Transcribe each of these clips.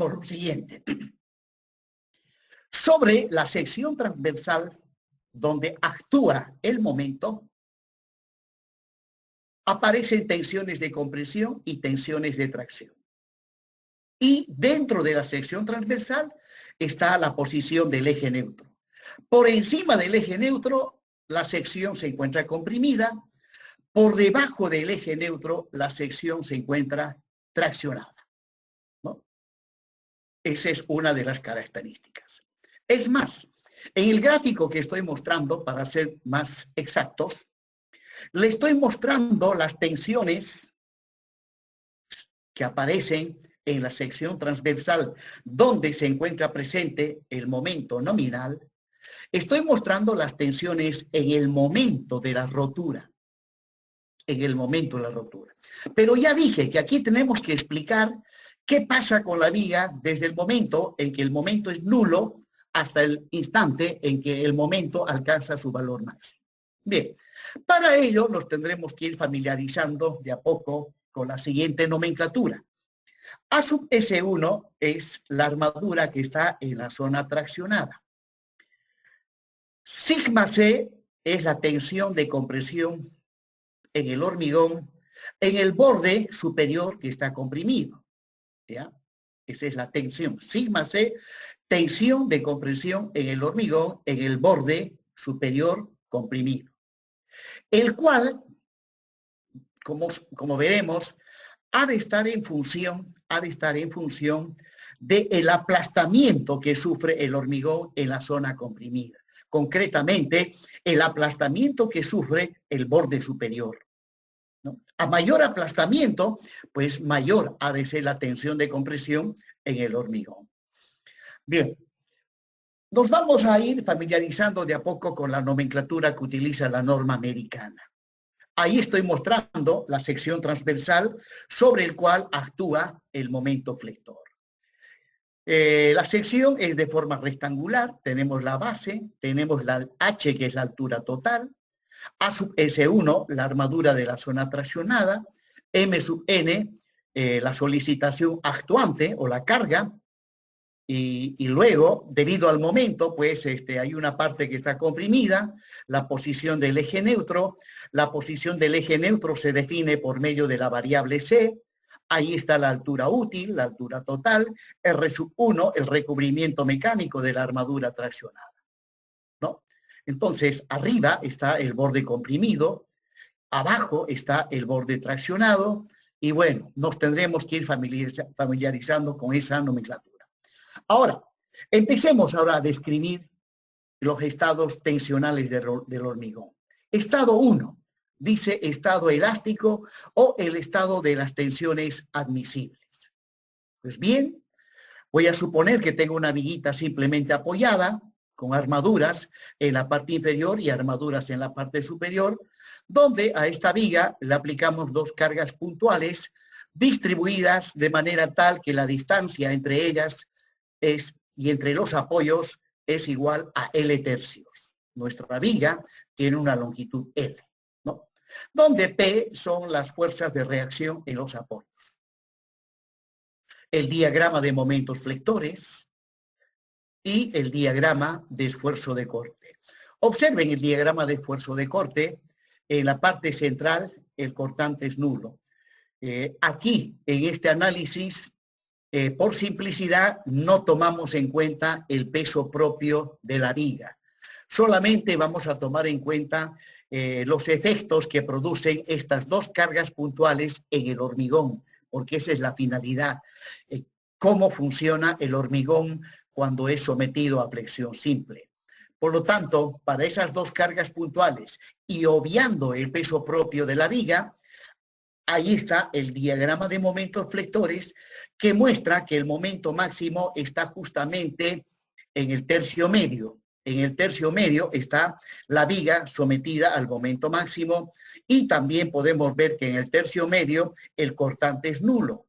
lo siguiente. Sobre la sección transversal donde actúa el momento, aparecen tensiones de compresión y tensiones de tracción. Y dentro de la sección transversal está la posición del eje neutro. Por encima del eje neutro, la sección se encuentra comprimida. Por debajo del eje neutro, la sección se encuentra traccionada, ¿no? Esa es una de las características. Es más, en el gráfico que estoy mostrando, para ser más exactos, le estoy mostrando las tensiones que aparecen en la sección transversal donde se encuentra presente el momento nominal. Estoy mostrando las tensiones en el momento de la rotura. En el momento de la rotura. Pero ya dije que aquí tenemos que explicar qué pasa con la viga desde el momento en que el momento es nulo hasta el instante en que el momento alcanza su valor máximo. Bien, para ello nos tendremos que ir familiarizando de a poco con la siguiente nomenclatura. A sub S1 es la armadura que está en la zona traccionada. Sigma C es la tensión de compresión en el hormigón, en el borde superior que está comprimido. ¿Ya? Esa es la tensión. Sigma C, tensión de compresión en el hormigón, en el borde superior comprimido. El cual, como veremos, ha de estar en función del aplastamiento que sufre el hormigón en la zona comprimida. Concretamente, el aplastamiento que sufre el borde superior, ¿no? A mayor aplastamiento, pues mayor ha de ser la tensión de compresión en el hormigón. Bien, nos vamos a ir familiarizando de a poco con la nomenclatura que utiliza la norma americana. Ahí estoy mostrando la sección transversal sobre el cual actúa el momento flector. La sección es de forma rectangular, tenemos la base, tenemos la H, que es la altura total, A sub S1, la armadura de la zona traccionada, M sub N, la solicitación actuante o la carga, y luego, debido al momento, pues hay una parte que está comprimida, la posición del eje neutro. La posición del eje neutro se define por medio de la variable C. Ahí está la altura útil, la altura total, R sub 1, el recubrimiento mecánico de la armadura traccionada, ¿no? Entonces, arriba está el borde comprimido, abajo está el borde traccionado, y bueno, nos tendremos que ir familiarizando con esa nomenclatura. Ahora, empecemos ahora a describir los estados tensionales del hormigón. Estado 1, dice estado elástico o el estado de las tensiones admisibles. Pues bien, voy a suponer que tengo una viguita simplemente apoyada con armaduras en la parte inferior y armaduras en la parte superior, donde a esta viga le aplicamos dos cargas puntuales distribuidas de manera tal que la distancia entre ellas y entre los apoyos es igual a L tercios. Nuestra viga tiene una longitud L, ¿no? Donde P son las fuerzas de reacción en los apoyos. El diagrama de momentos flectores y el diagrama de esfuerzo de corte. Observen el diagrama de esfuerzo de corte. En la parte central, el cortante es nulo. Aquí, en este análisis, por simplicidad, no tomamos en cuenta el peso propio de la viga. Solamente vamos a tomar en cuenta los efectos que producen estas dos cargas puntuales en el hormigón, porque esa es la finalidad. Cómo funciona el hormigón cuando es sometido a flexión simple. Por lo tanto, para esas dos cargas puntuales y obviando el peso propio de la viga, ahí está el diagrama de momentos flectores que muestra que el momento máximo está justamente en el tercio medio. En el tercio medio está la viga sometida al momento máximo y también podemos ver que en el tercio medio el cortante es nulo.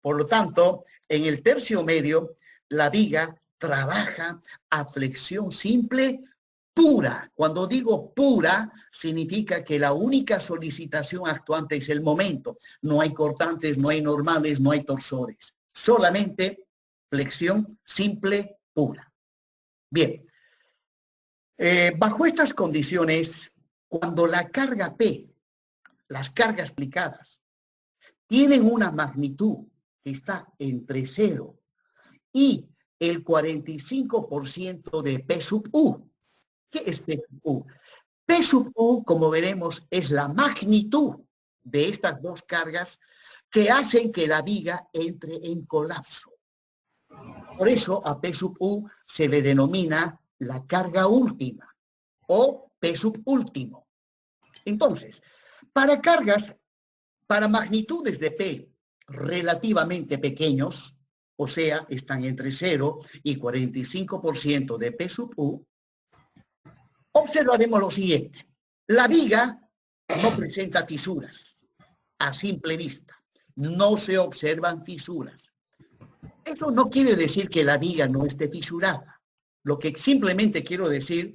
Por lo tanto, en el tercio medio la viga trabaja a flexión simple pura. Cuando digo pura, significa que la única solicitación actuante es el momento. No hay cortantes, no hay normales, no hay torsores. Solamente flexión simple pura. Bien, bajo estas condiciones, cuando la carga P, las cargas aplicadas, tienen una magnitud que está entre 0 y el 45% de P sub U. ¿Qué es P sub U? P sub U, como veremos, es la magnitud de estas dos cargas que hacen que la viga entre en colapso. Por eso a P sub U se le denomina la carga última o P sub último. Entonces, para magnitudes de P relativamente pequeños, o sea, están entre 0 y 45% de P sub U, observaremos lo siguiente. La viga no presenta fisuras a simple vista. No se observan fisuras. Eso no quiere decir que la viga no esté fisurada. Lo que simplemente quiero decir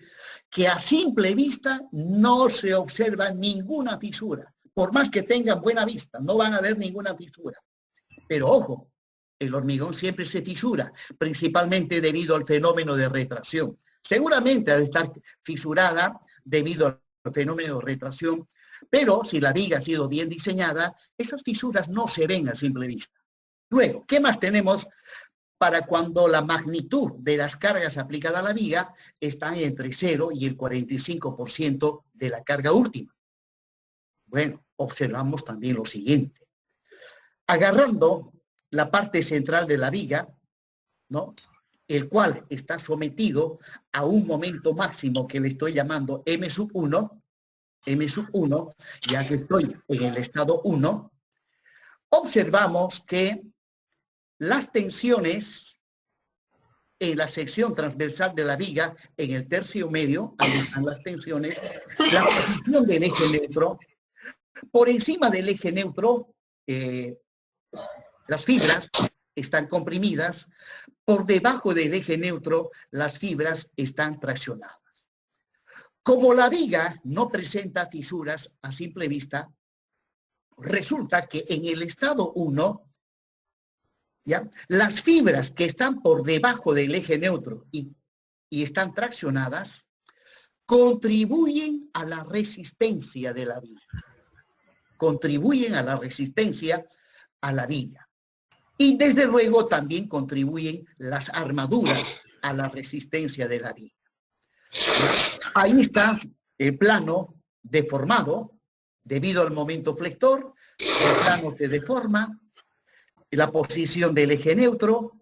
que a simple vista no se observa ninguna fisura. Por más que tengan buena vista, no van a ver ninguna fisura. Pero ojo, el hormigón siempre se fisura, principalmente debido al fenómeno de retracción. Seguramente ha de estar fisurada debido al fenómeno de retracción, pero si la viga ha sido bien diseñada, esas fisuras no se ven a simple vista. Luego, ¿qué más tenemos para cuando la magnitud de las cargas aplicadas a la viga están entre 0 y el 45% de la carga última? Bueno, observamos también lo siguiente. Agarrando la parte central de la viga, ¿no?, el cual está sometido a un momento máximo que le estoy llamando M sub 1, ya que estoy en el estado 1, observamos que las tensiones en la sección transversal de la viga, en el tercio medio, ahí están las tensiones, la posición del eje neutro, por encima del eje neutro, las fibras están comprimidas, por debajo del eje neutro, las fibras están traccionadas. Como la viga no presenta fisuras a simple vista, resulta que en el estado 1, ¿ya?, las fibras que están por debajo del eje neutro y están traccionadas, contribuyen a la resistencia de la viga. Contribuyen a la resistencia a la viga. Y desde luego también contribuyen las armaduras a la resistencia de la viga. Ahí está el plano deformado debido al momento flector, el plano se deforma, la posición del eje neutro,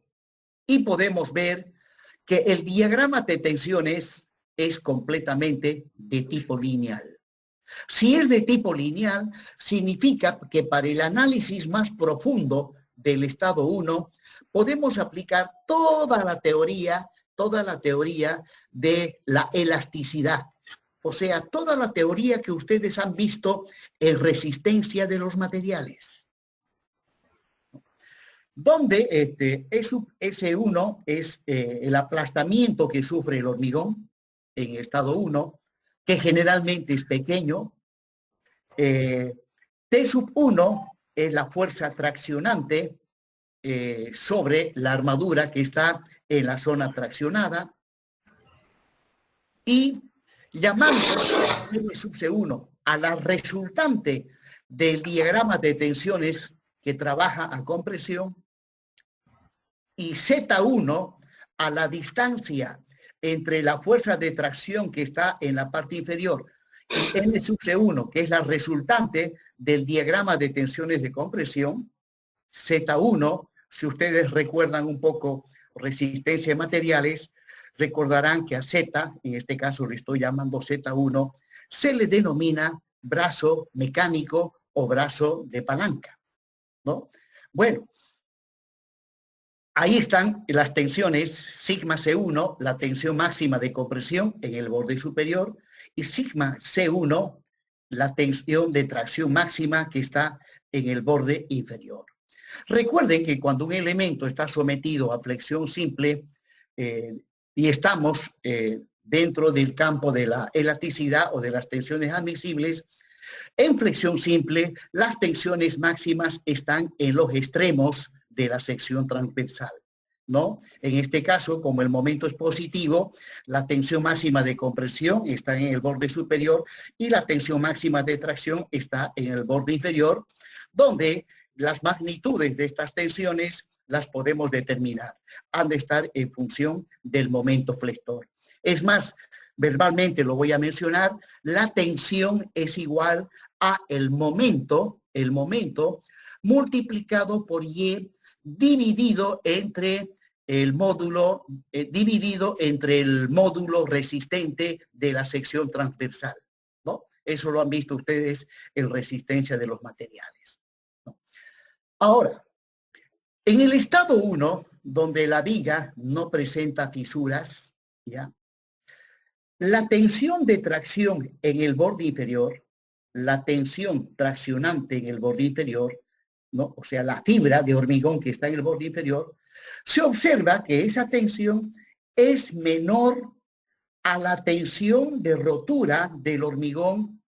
y podemos ver que el diagrama de tensiones es completamente de tipo lineal. Si es de tipo lineal, significa que para el análisis más profundo del estado 1, podemos aplicar toda la teoría de la elasticidad. O sea, toda la teoría que ustedes han visto en resistencia de los materiales. Donde S1 es el aplastamiento que sufre el hormigón en estado 1, que generalmente es pequeño. T sub 1 es la fuerza traccionante sobre la armadura que está en la zona traccionada. Y llamando M sub C1 a la resultante del diagrama de tensiones que trabaja a compresión, y Z1 a la distancia entre la fuerza de tracción que está en la parte inferior y M sub C1, que es la resultante del diagrama de tensiones de compresión, Z1, si ustedes recuerdan un poco resistencia de materiales, recordarán que a Z, en este caso le estoy llamando Z1, se le denomina brazo mecánico o brazo de palanca, ¿no? Bueno, ahí están las tensiones sigma C1, la tensión máxima de compresión en el borde superior, y sigma C1, la tensión de tracción máxima que está en el borde inferior. Recuerden que cuando un elemento está sometido a flexión simple y estamos dentro del campo de la elasticidad o de las tensiones admisibles, en flexión simple las tensiones máximas están en los extremos de la sección transversal. ¿no? En este caso, como el momento es positivo, la tensión máxima de compresión está en el borde superior y la tensión máxima de tracción está en el borde inferior, donde las magnitudes de estas tensiones las podemos determinar. Han de estar en función del momento flector. Es más, verbalmente lo voy a mencionar, la tensión es igual a el momento multiplicado por Y dividido entre el módulo, resistente de la sección transversal, ¿no? Eso lo han visto ustedes en resistencia de los materiales, ¿no? Ahora, en el estado 1, donde la viga no presenta fisuras, ¿ya? La tensión de tracción en el borde inferior, la tensión traccionante en el borde inferior, ¿no? O sea, la fibra de hormigón que está en el borde inferior, se observa que esa tensión es menor a la tensión de rotura del hormigón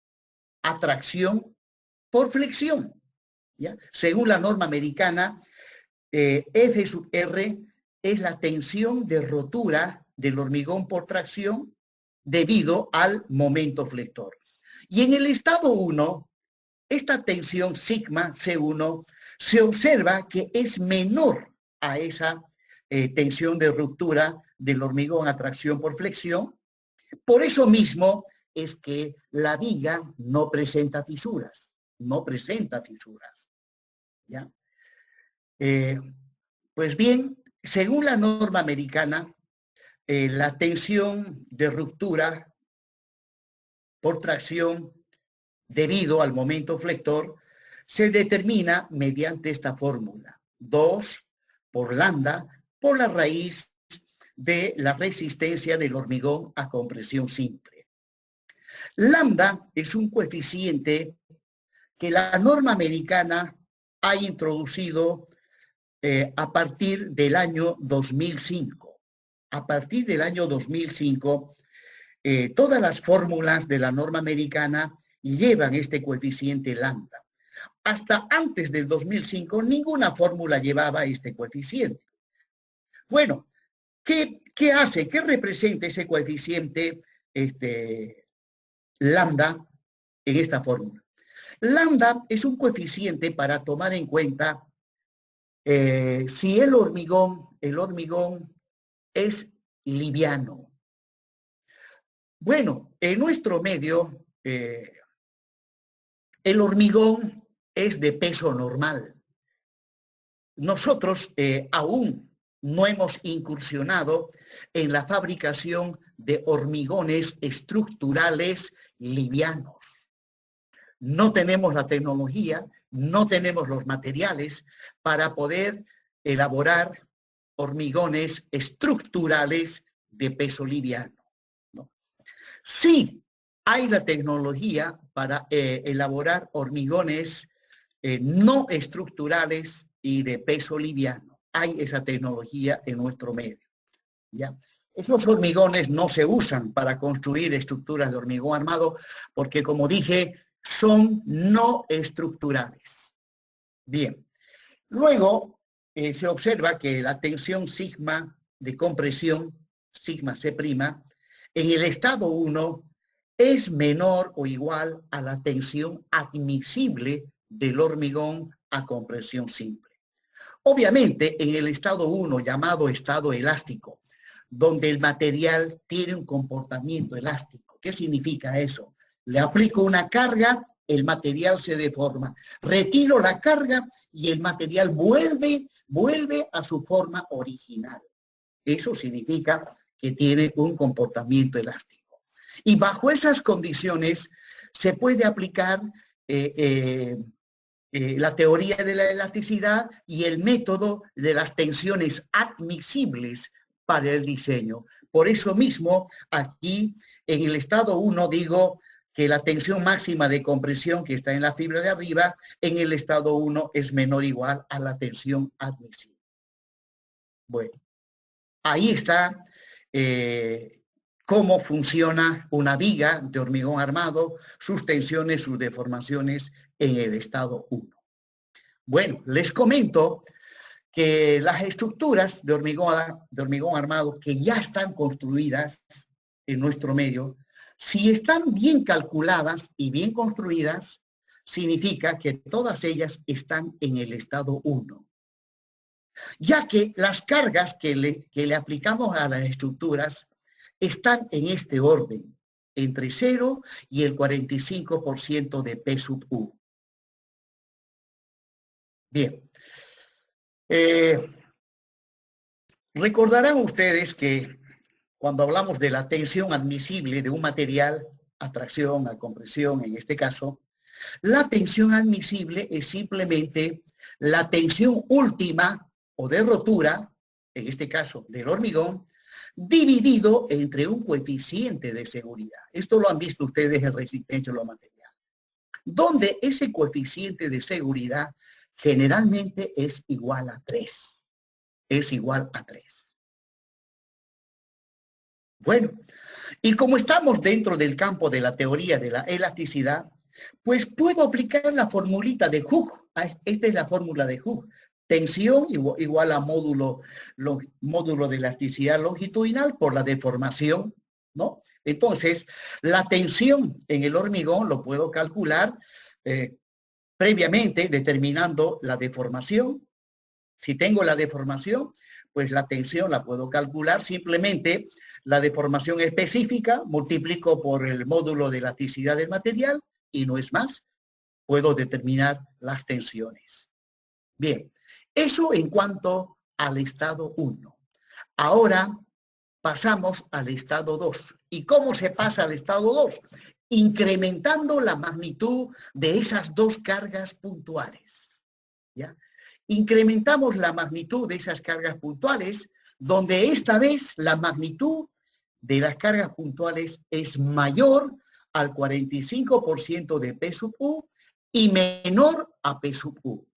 a tracción por flexión, ¿ya? Según la norma americana, F sub R es la tensión de rotura del hormigón por tracción debido al momento flector. Y en el estado 1, esta tensión sigma C1 se observa que es menor a esa tensión de ruptura del hormigón a tracción por flexión. Por eso mismo es que la viga no presenta fisuras, ¿ya? Pues bien, según la norma americana, la tensión de ruptura por tracción debido al momento flector se determina mediante esta fórmula: 2 por lambda por la raíz de la resistencia del hormigón a compresión simple. Lambda es un coeficiente que la norma americana ha introducido a partir del año 2005. A partir del año 2005, todas las fórmulas de la norma americana llevan este coeficiente lambda. Hasta antes del 2005, ninguna fórmula llevaba este coeficiente. Bueno, ¿qué hace? ¿Qué representa ese coeficiente lambda en esta fórmula? Lambda es un coeficiente para tomar en cuenta si el hormigón es liviano. Bueno, en nuestro medio, el hormigón es de peso normal. Nosotros aún no hemos incursionado en la fabricación de hormigones estructurales livianos. No tenemos la tecnología, no tenemos los materiales para poder elaborar hormigones estructurales de peso liviano, ¿no? Sí hay la tecnología para elaborar hormigones no estructurales y de peso liviano. Hay esa tecnología en nuestro medio, ¿ya? Esos hormigones no se usan para construir estructuras de hormigón armado porque, como dije, son no estructurales. Bien. Luego se observa que la tensión sigma de compresión, sigma C', en el estado 1 es menor o igual a la tensión admisible del hormigón a compresión simple. Obviamente, en el estado 1, llamado estado elástico, donde el material tiene un comportamiento elástico. ¿Qué significa eso? Le aplico una carga, el material se deforma. Retiro la carga y el material vuelve a su forma original. Eso significa que tiene un comportamiento elástico. Y bajo esas condiciones se puede aplicar la teoría de la elasticidad y el método de las tensiones admisibles para el diseño. Por eso mismo, aquí en el estado 1 digo que la tensión máxima de compresión que está en la fibra de arriba, en el estado 1 es menor o igual a la tensión admisible. Bueno, ahí está cómo funciona una viga de hormigón armado, sus tensiones, sus deformaciones en el estado 1. Bueno, les comento que las estructuras de hormigón armado que ya están construidas en nuestro medio, si están bien calculadas y bien construidas, significa que todas ellas están en el estado 1. Ya que las cargas que le aplicamos a las estructuras están en este orden, entre 0 y el 45% de P sub U. Bien. Recordarán ustedes que cuando hablamos de la tensión admisible de un material, a tracción, a compresión en este caso, la tensión admisible es simplemente la tensión última o de rotura, en este caso del hormigón, dividido entre un coeficiente de seguridad. Esto lo han visto ustedes en resistencia a los materiales, donde ese coeficiente de seguridad generalmente es igual a 3. Es igual a 3. Bueno, y como estamos dentro del campo de la teoría de la elasticidad, pues puedo aplicar la formulita de Hooke. Esta es la fórmula de Hooke. Tensión igual a módulo de elasticidad longitudinal por la deformación, ¿no? Entonces, la tensión en el hormigón lo puedo calcular previamente determinando la deformación. Si tengo la deformación, pues la tensión la puedo calcular simplemente la deformación específica, multiplico por el módulo de elasticidad del material y no es más, puedo determinar las tensiones. Bien, eso en cuanto al estado 1. Ahora pasamos al estado 2. ¿Y cómo se pasa al estado 2? Incrementando la magnitud de esas dos cargas puntuales. ¿Ya? Incrementamos la magnitud de esas cargas puntuales, donde esta vez la magnitud de las cargas puntuales es mayor al 45% de P sub U y menor a P sub U.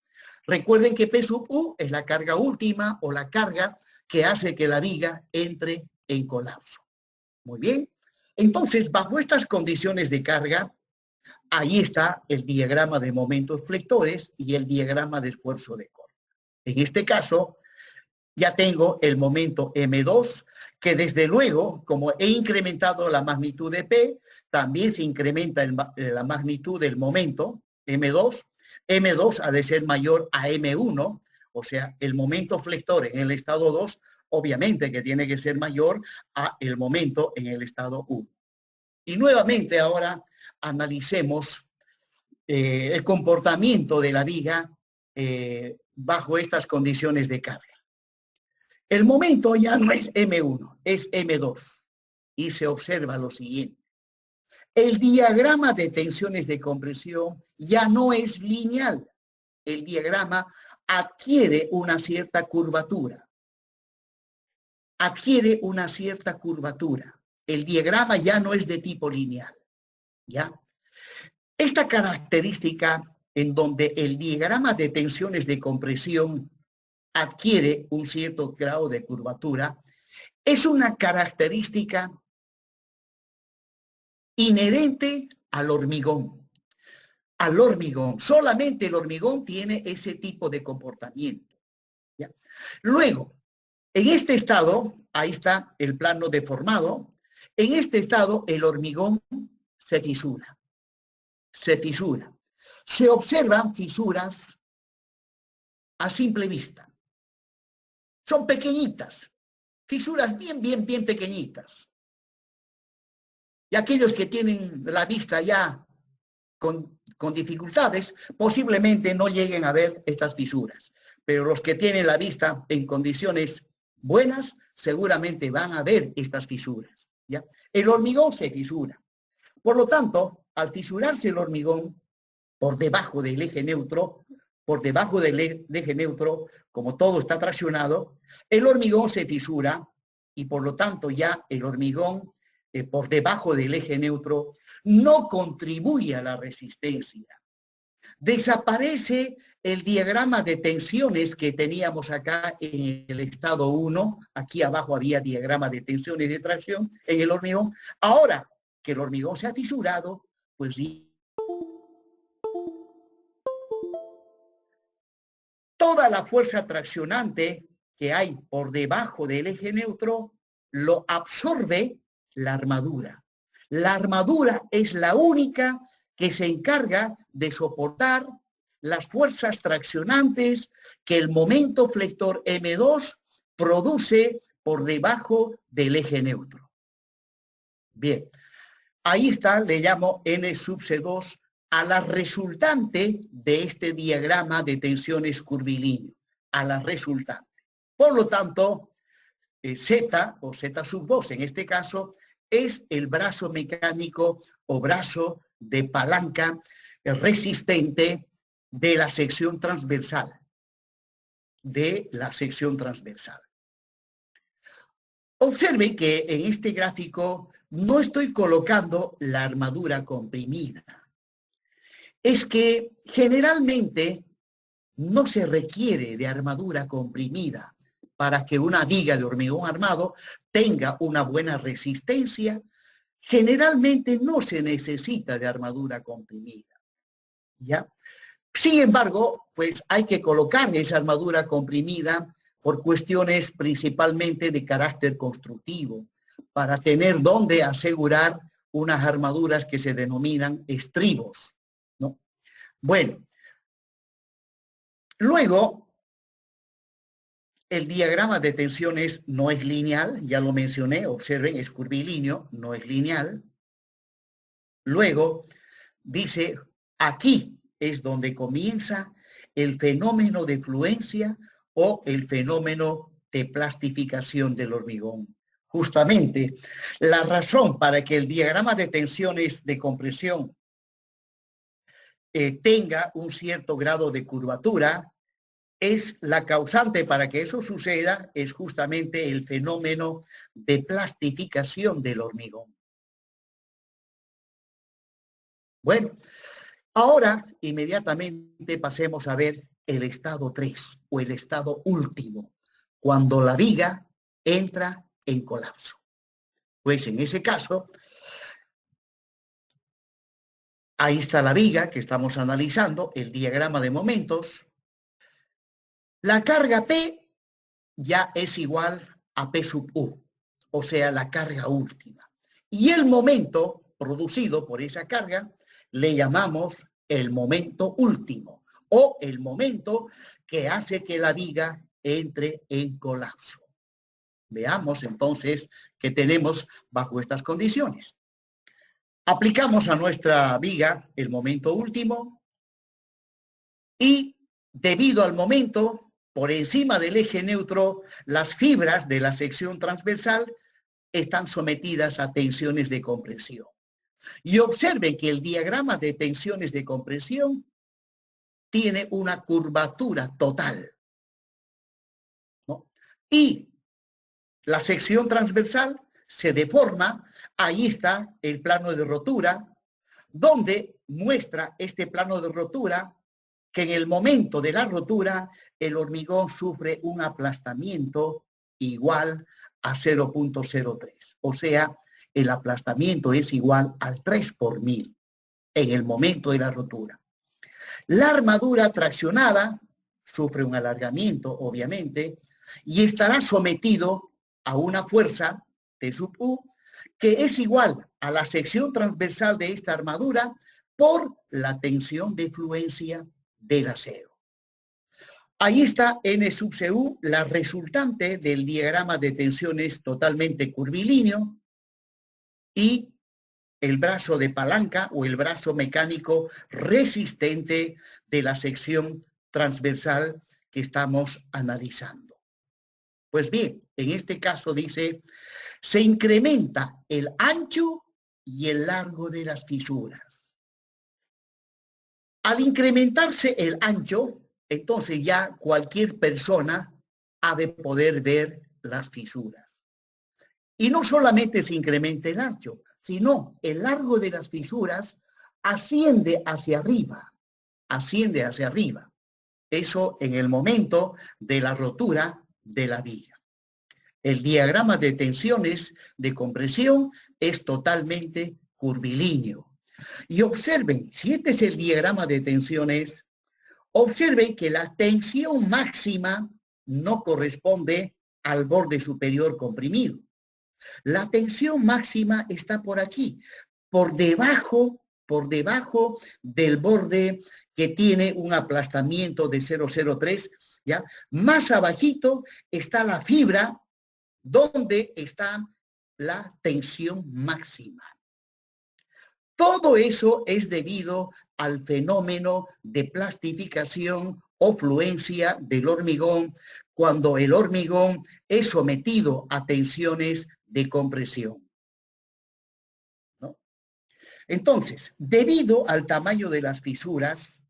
Recuerden que P sub U es la carga última o la carga que hace que la viga entre en colapso. Muy bien. Entonces, bajo estas condiciones de carga, ahí está el diagrama de momentos flectores y el diagrama de esfuerzo de corte. En este caso, ya tengo el momento M2, que desde luego, como he incrementado la magnitud de P, también se incrementa la magnitud del momento M2. M2 ha de ser mayor a M1, o sea, el momento flector en el estado 2, obviamente que tiene que ser mayor a el momento en el estado 1. Y nuevamente ahora analicemos el comportamiento de la viga bajo estas condiciones de carga. El momento ya no es M1, es M2. Y se observa lo siguiente. El diagrama de tensiones de compresión ya no es lineal. El diagrama adquiere una cierta curvatura. Adquiere una cierta curvatura. El diagrama ya no es de tipo lineal. ¿Ya? Esta característica en donde el diagrama de tensiones de compresión adquiere un cierto grado de curvatura, es una característica inherente al hormigón. Al hormigón, solamente el hormigón tiene ese tipo de comportamiento. ¿Ya? Luego, en este estado, ahí está el plano deformado, en este estado el hormigón se fisura. Se fisura. Se observan fisuras a simple vista. Son pequeñitas, fisuras bien pequeñitas. Y aquellos que tienen la vista ya con dificultades, posiblemente no lleguen a ver estas fisuras. Pero los que tienen la vista en condiciones buenas, seguramente van a ver estas fisuras. ¿Ya? El hormigón se fisura. Por lo tanto, al fisurarse el hormigón por debajo del eje neutro, como todo está traccionado, el hormigón se fisura y por lo tanto ya el hormigón por debajo del eje neutro no contribuye a la resistencia. Desaparece el diagrama de tensiones que teníamos acá en el estado 1. Aquí abajo había diagrama de tensiones de tracción en el hormigón. Ahora que el hormigón se ha fisurado, pues toda la fuerza traccionante que hay por debajo del eje neutro lo absorbe la armadura. La armadura es la única que se encarga de soportar las fuerzas traccionantes que el momento flector M2 produce por debajo del eje neutro. Bien, ahí está, le llamo N sub C2 a la resultante de este diagrama de tensiones curvilíneo, a la resultante. Por lo tanto, Z o Z sub 2 en este caso es el brazo mecánico o brazo de palanca resistente de la sección transversal. Observen que en este gráfico no estoy colocando la armadura comprimida. Es que generalmente no se requiere de armadura comprimida para que una viga de hormigón armado tenga una buena resistencia. Generalmente no se necesita de armadura comprimida, ¿ya? Sin embargo, pues hay que colocar esa armadura comprimida por cuestiones principalmente de carácter constructivo, para tener donde asegurar unas armaduras que se denominan estribos, ¿no? Bueno, luego, el diagrama de tensiones no es lineal, ya lo mencioné, observen, es curvilíneo, no es lineal. Luego, dice, aquí es donde comienza el fenómeno de fluencia o el fenómeno de plastificación del hormigón. Justamente, la razón para que el diagrama de tensiones de compresión tenga un cierto grado de curvatura es la causante para que eso suceda, es justamente el fenómeno de plastificación del hormigón. Bueno, ahora inmediatamente pasemos a ver el estado 3 o el estado último, cuando la viga entra en colapso. Pues en ese caso, ahí está la viga que estamos analizando, el diagrama de momentos. La carga P ya es igual a P sub U, o sea, la carga última. Y el momento producido por esa carga le llamamos el momento último o el momento que hace que la viga entre en colapso. Veamos entonces qué tenemos bajo estas condiciones. Aplicamos a nuestra viga el momento último y debido al momento, por encima del eje neutro, las fibras de la sección transversal están sometidas a tensiones de compresión. Y observen que el diagrama de tensiones de compresión tiene una curvatura total, ¿no? Y la sección transversal se deforma. Ahí está el plano de rotura, donde muestra este plano de rotura que en el momento de la rotura el hormigón sufre un aplastamiento igual a 0.03. O sea, el aplastamiento es igual al 3 por 1000 en el momento de la rotura. La armadura traccionada sufre un alargamiento, obviamente, y estará sometido a una fuerza T sub U que es igual a la sección transversal de esta armadura por la tensión de fluencia del acero. Ahí está N sub CU, la resultante del diagrama de tensiones totalmente curvilíneo, y el brazo de palanca o el brazo mecánico resistente de la sección transversal que estamos analizando. Pues bien, en este caso dice, se incrementa el ancho y el largo de las fisuras. Al incrementarse el ancho, entonces ya cualquier persona ha de poder ver las fisuras. Y no solamente se incrementa el ancho, sino el largo de las fisuras asciende hacia arriba, asciende hacia arriba. Eso en el momento de la rotura de la viga. El diagrama de tensiones de compresión es totalmente curvilíneo. Y observen, si este es el diagrama de tensiones, Observe que la tensión máxima no corresponde al borde superior comprimido. La tensión máxima está por aquí, por debajo del borde que tiene un aplastamiento de 0,03, ¿ya? Más abajito está la fibra donde está la tensión máxima. Todo eso es debido al fenómeno de plastificación o fluencia del hormigón cuando el hormigón es sometido a tensiones de compresión, ¿no? Entonces, debido al tamaño de las fisuras,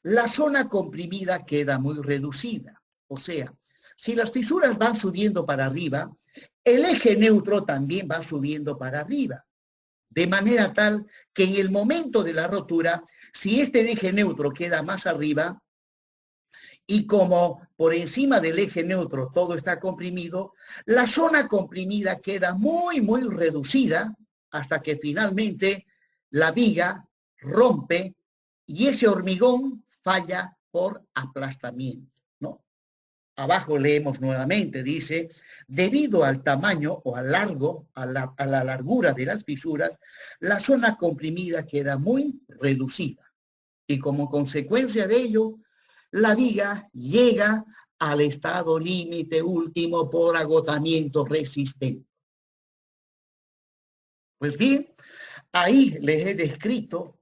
la zona comprimida queda muy reducida. O sea, si las fisuras van subiendo para arriba, el eje neutro también va subiendo para arriba. De manera tal que en el momento de la rotura, si este eje neutro queda más arriba, y como por encima del eje neutro todo está comprimido, la zona comprimida queda muy, muy reducida hasta que finalmente la viga rompe y ese hormigón falla por aplastamiento, ¿no? Abajo leemos nuevamente, dice, debido al tamaño o al largo, a la largura de las fisuras, la zona comprimida queda muy reducida. Y como consecuencia de ello, la viga llega al estado límite último por agotamiento resistente. Pues bien, ahí les he descrito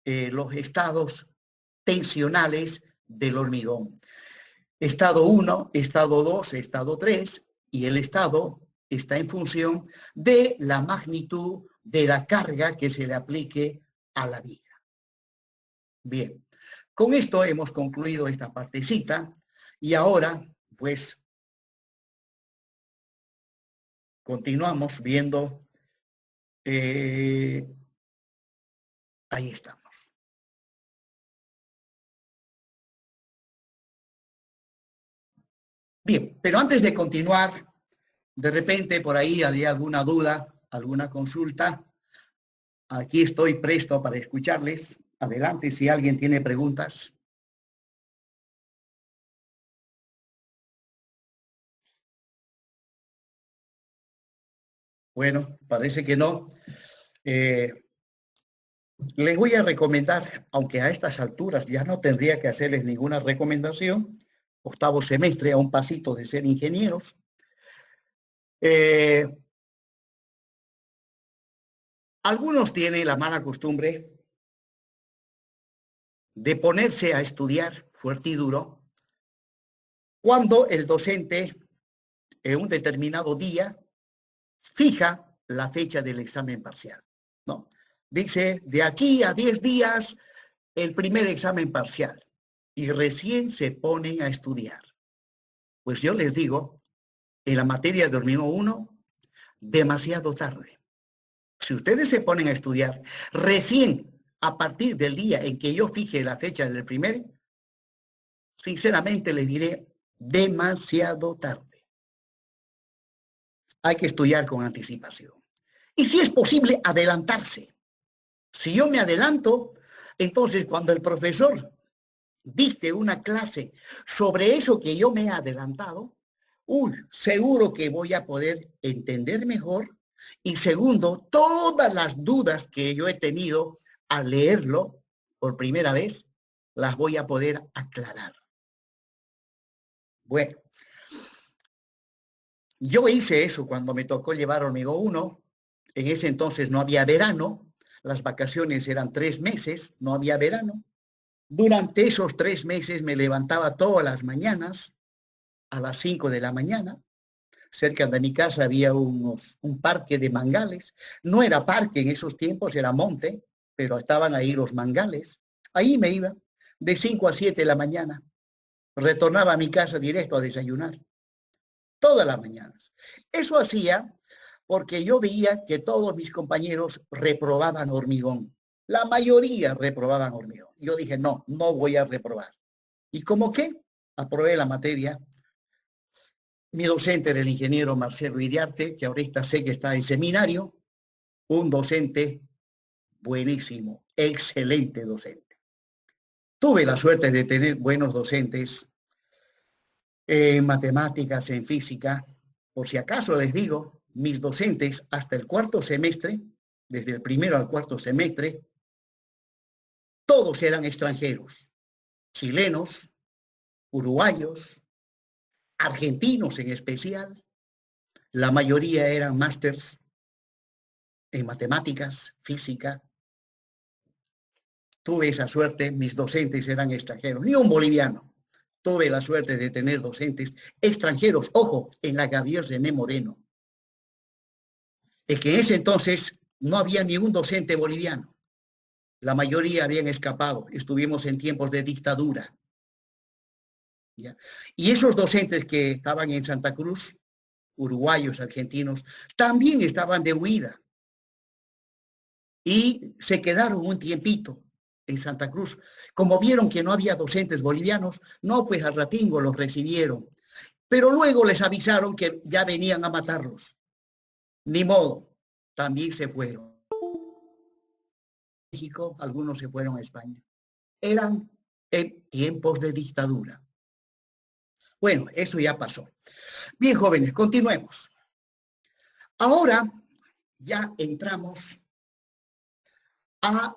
los estados tensionales del hormigón. Estado 1, estado 2, estado 3, y el estado está en función de la magnitud de la carga que se le aplique a la viga. Bien, con esto hemos concluido esta partecita y ahora, pues, continuamos viendo, ahí estamos. Bien, pero antes de continuar, de repente por ahí hay alguna duda, alguna consulta. Aquí estoy presto para escucharles. Adelante, si alguien tiene preguntas. Bueno, parece que no. Les voy a recomendar, aunque a estas alturas ya no tendría que hacerles ninguna recomendación, octavo semestre a un pasito de ser ingenieros. Algunos tienen la mala costumbre de ponerse a estudiar fuerte y duro cuando el docente en un determinado día fija la fecha del examen parcial, ¿no? Dice, de aquí a 10 días, el primer examen parcial, y recién se ponen a estudiar. Pues yo les digo, en la materia de hormigón 1, demasiado tarde. Si ustedes se ponen a estudiar recién a partir del día en que yo fije la fecha del primer, sinceramente les diré, demasiado tarde. Hay que estudiar con anticipación. Y si es posible, adelantarse. Si yo me adelanto, entonces cuando el profesor dicte una clase sobre eso que yo me he adelantado, seguro que voy a poder entender mejor. Y segundo, todas las dudas que yo he tenido al leerlo por primera vez, las voy a poder aclarar. Bueno, yo hice eso cuando me tocó llevar hormigón 1. En ese entonces no había verano, las vacaciones eran 3 meses, no había verano. Durante esos 3 meses me levantaba todas las mañanas a las 5 de la mañana. Cerca de mi casa había un parque de mangales. No era parque en esos tiempos, era monte, pero estaban ahí los mangales. Ahí me iba de 5 a 7 de la mañana. Retornaba a mi casa directo a desayunar. Todas las mañanas. Eso hacía porque yo veía que todos mis compañeros reprobaban hormigón. La mayoría reprobaban hormigón. Yo dije, no, no voy a reprobar. ¿Y cómo qué? Aprobé la materia. Mi docente era el ingeniero Marcelo Iriarte, que ahorita sé que está en seminario. Un docente buenísimo, excelente docente. Tuve la suerte de tener buenos docentes en matemáticas, en física. Por si acaso les digo, mis docentes hasta el cuarto semestre, desde el primero al cuarto semestre, todos eran extranjeros, chilenos, uruguayos, argentinos en especial. La mayoría eran másters en matemáticas, física. Tuve esa suerte, mis docentes eran extranjeros, ni un boliviano. Tuve la suerte de tener docentes extranjeros, ojo, en la Gabriel René Moreno. Es que en ese entonces no había ningún docente boliviano. La mayoría habían escapado. Estuvimos en tiempos de dictadura. ¿Ya? Y esos docentes que estaban en Santa Cruz, uruguayos, argentinos, también estaban de huida. Y se quedaron un tiempito en Santa Cruz. Como vieron que no había docentes bolivianos, no, pues al ratingo los recibieron. Pero luego les avisaron que ya venían a matarlos. Ni modo, también se fueron. México, algunos se fueron a España. Eran en tiempos de dictadura. Bueno, eso ya pasó. Bien, jóvenes, continuemos. Ahora ya entramos a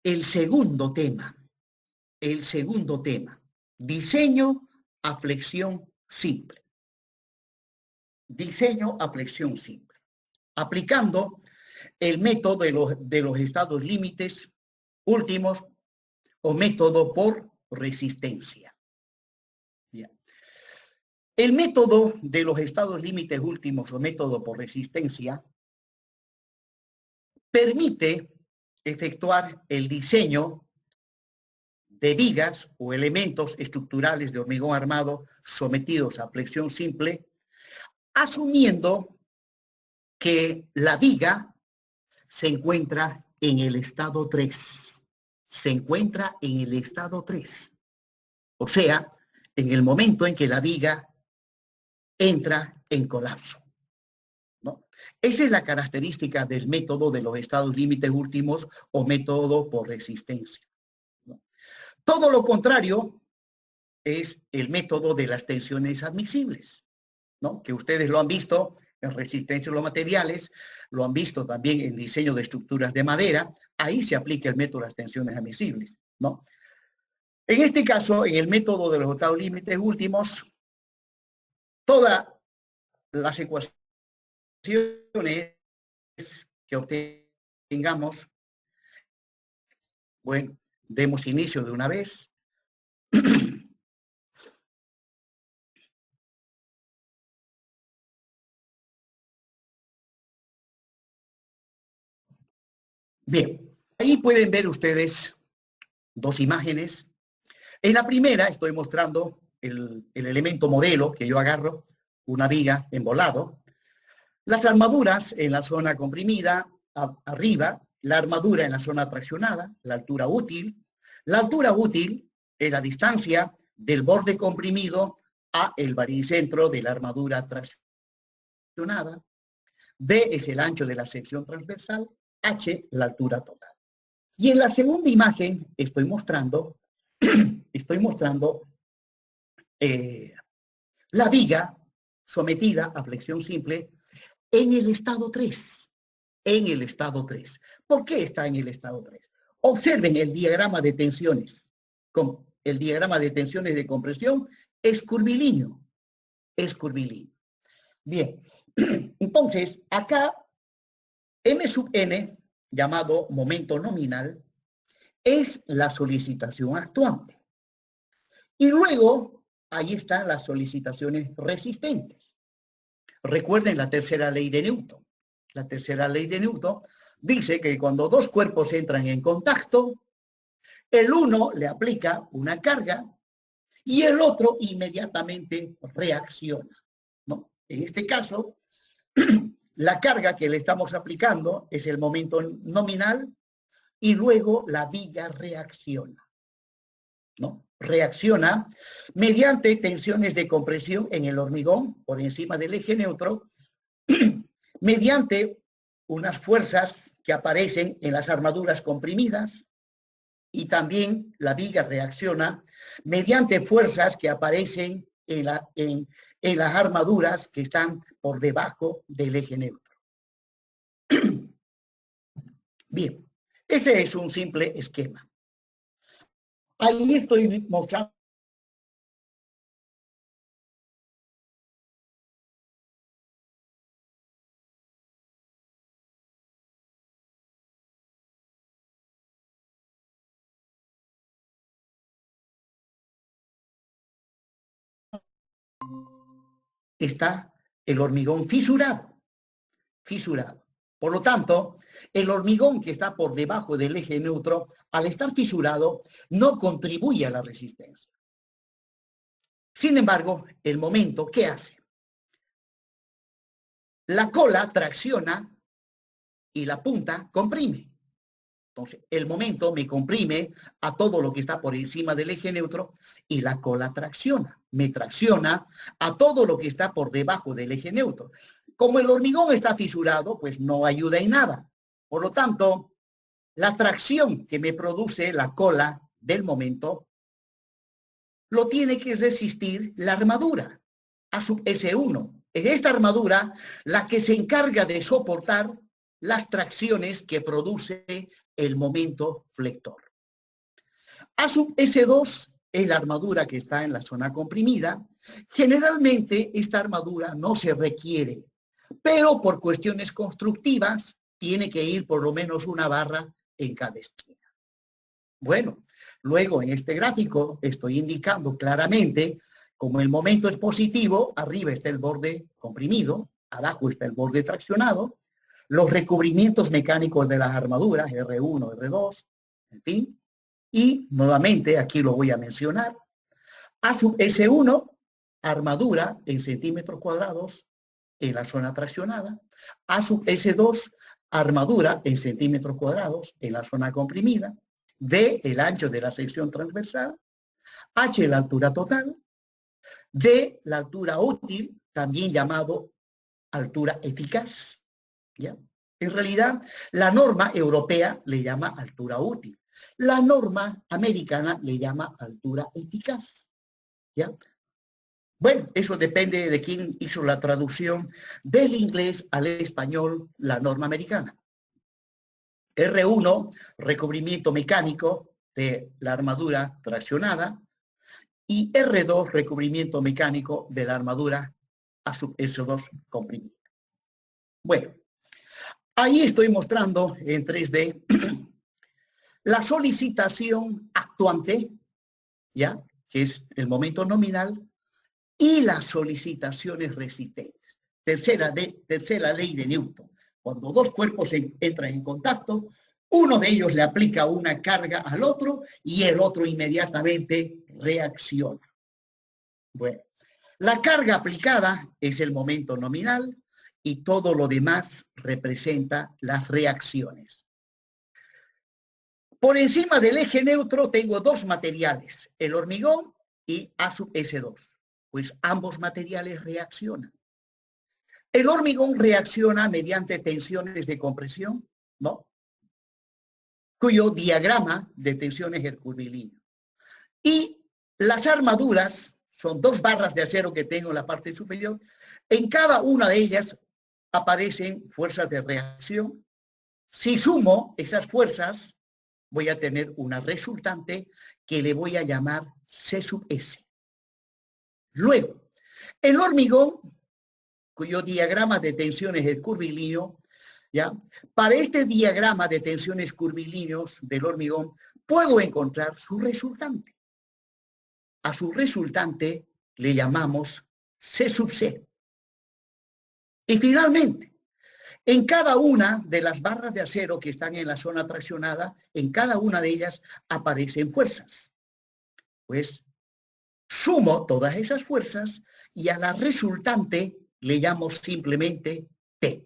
el segundo tema. El segundo tema. Diseño a flexión simple. Diseño a flexión simple. Aplicando el método de los estados límites últimos o método por resistencia. Ya. El método de los estados límites últimos o método por resistencia permite efectuar el diseño de vigas o elementos estructurales de hormigón armado sometidos a flexión simple, asumiendo que la viga se encuentra en el estado 3. Se encuentra en el estado 3. O sea, en el momento en que la viga entra en colapso, ¿no? Esa es la característica del método de los estados límites últimos o método por resistencia, ¿no? Todo lo contrario es el método de las tensiones admisibles, ¿no? Que ustedes lo han visto en resistencia a los materiales, lo han visto también en diseño de estructuras de madera. Ahí se aplica el método de las tensiones admisibles, ¿no? En este caso, en el método de los estados límites últimos, todas las ecuaciones que obtengamos, bueno, demos inicio de una vez. Bien, ahí pueden ver ustedes dos imágenes. En la primera estoy mostrando el elemento modelo que yo agarro, una viga embolado, las armaduras en la zona comprimida, arriba, la armadura en la zona traccionada, la altura útil. La altura útil es la distancia del borde comprimido a el baricentro de la armadura traccionada. D es el ancho de la sección transversal, H la altura total. Y en la segunda imagen estoy mostrando la viga sometida a flexión simple en el estado 3. En el estado 3. ¿Por qué está en el estado 3? Observen el diagrama de tensiones. El diagrama de tensiones de compresión es curvilíneo. Es curvilíneo. Bien. Entonces, acá, M sub n, llamado momento nominal, es la solicitación actuante. Y luego, ahí están las solicitaciones resistentes. Recuerden la tercera ley de Newton. La tercera ley de Newton dice que cuando dos cuerpos entran en contacto, el uno le aplica una carga y el otro inmediatamente reacciona, ¿no? En este caso, la carga que le estamos aplicando es el momento nominal y luego la viga reacciona, ¿no? Reacciona mediante tensiones de compresión en el hormigón por encima del eje neutro, mediante unas fuerzas que aparecen en las armaduras comprimidas y también la viga reacciona mediante fuerzas que aparecen en las armaduras que están por debajo del eje neutro. Bien, ese es un simple esquema. Ahí estoy mostrando está el hormigón fisurado. Por lo tanto, el hormigón que está por debajo del eje neutro, al estar fisurado, no contribuye a la resistencia. Sin embargo, el momento, ¿qué hace? La cola tracciona y la punta comprime. Entonces, el momento me comprime a todo lo que está por encima del eje neutro y la cola tracciona. Me tracciona a todo lo que está por debajo del eje neutro. Como el hormigón está fisurado, pues no ayuda en nada. Por lo tanto, la tracción que me produce la cola del momento lo tiene que resistir la armadura, a sub S1. Es esta armadura la que se encarga de soportar las tracciones que produce el momento flector. A sub S2 es la armadura que está en la zona comprimida. Generalmente esta armadura no se requiere, pero por cuestiones constructivas tiene que ir por lo menos una barra en cada esquina. Bueno, luego en este gráfico estoy indicando claramente como el momento es positivo, arriba está el borde comprimido, abajo está el borde traccionado, los recubrimientos mecánicos de las armaduras, R1, R2, en fin, y nuevamente aquí lo voy a mencionar, A sub S1, armadura en centímetros cuadrados en la zona traccionada, A sub S2, armadura en centímetros cuadrados en la zona comprimida, D, el ancho de la sección transversal, H, la altura total, D, la altura útil, también llamado altura eficaz. ¿Ya? En realidad, la norma europea le llama altura útil. La norma americana le llama altura eficaz. ¿Ya? Bueno, eso depende de quién hizo la traducción del inglés al español, la norma americana. R1, recubrimiento mecánico de la armadura traccionada, y R2, recubrimiento mecánico de la armadura a sub S2 comprimida. Bueno, ahí estoy mostrando en 3D la solicitación actuante, ¿ya? Que es el momento nominal, y las solicitaciones resistentes. Tercera ley de Newton. Cuando dos cuerpos entran en contacto, uno de ellos le aplica una carga al otro y el otro inmediatamente reacciona. Bueno, la carga aplicada es el momento nominal y todo lo demás representa las reacciones. Por encima del eje neutro tengo dos materiales, el hormigón y A sub S2, pues ambos materiales reaccionan. El hormigón reacciona mediante tensiones de compresión, ¿no? Cuyo diagrama de tensiones es curvilíneo. Y las armaduras son dos barras de acero que tengo en la parte superior. En cada una de ellas aparecen fuerzas de reacción. Si sumo esas fuerzas, voy a tener una resultante que le voy a llamar C sub S. Luego, el hormigón, cuyo diagrama de tensiones es curvilíneo, ¿ya? Para este diagrama de tensiones curvilíneos del hormigón, puedo encontrar su resultante. A su resultante le llamamos C sub C. Y finalmente, en cada una de las barras de acero que están en la zona traccionada, en cada una de ellas aparecen fuerzas. Pues sumo todas esas fuerzas y a la resultante le llamo simplemente T.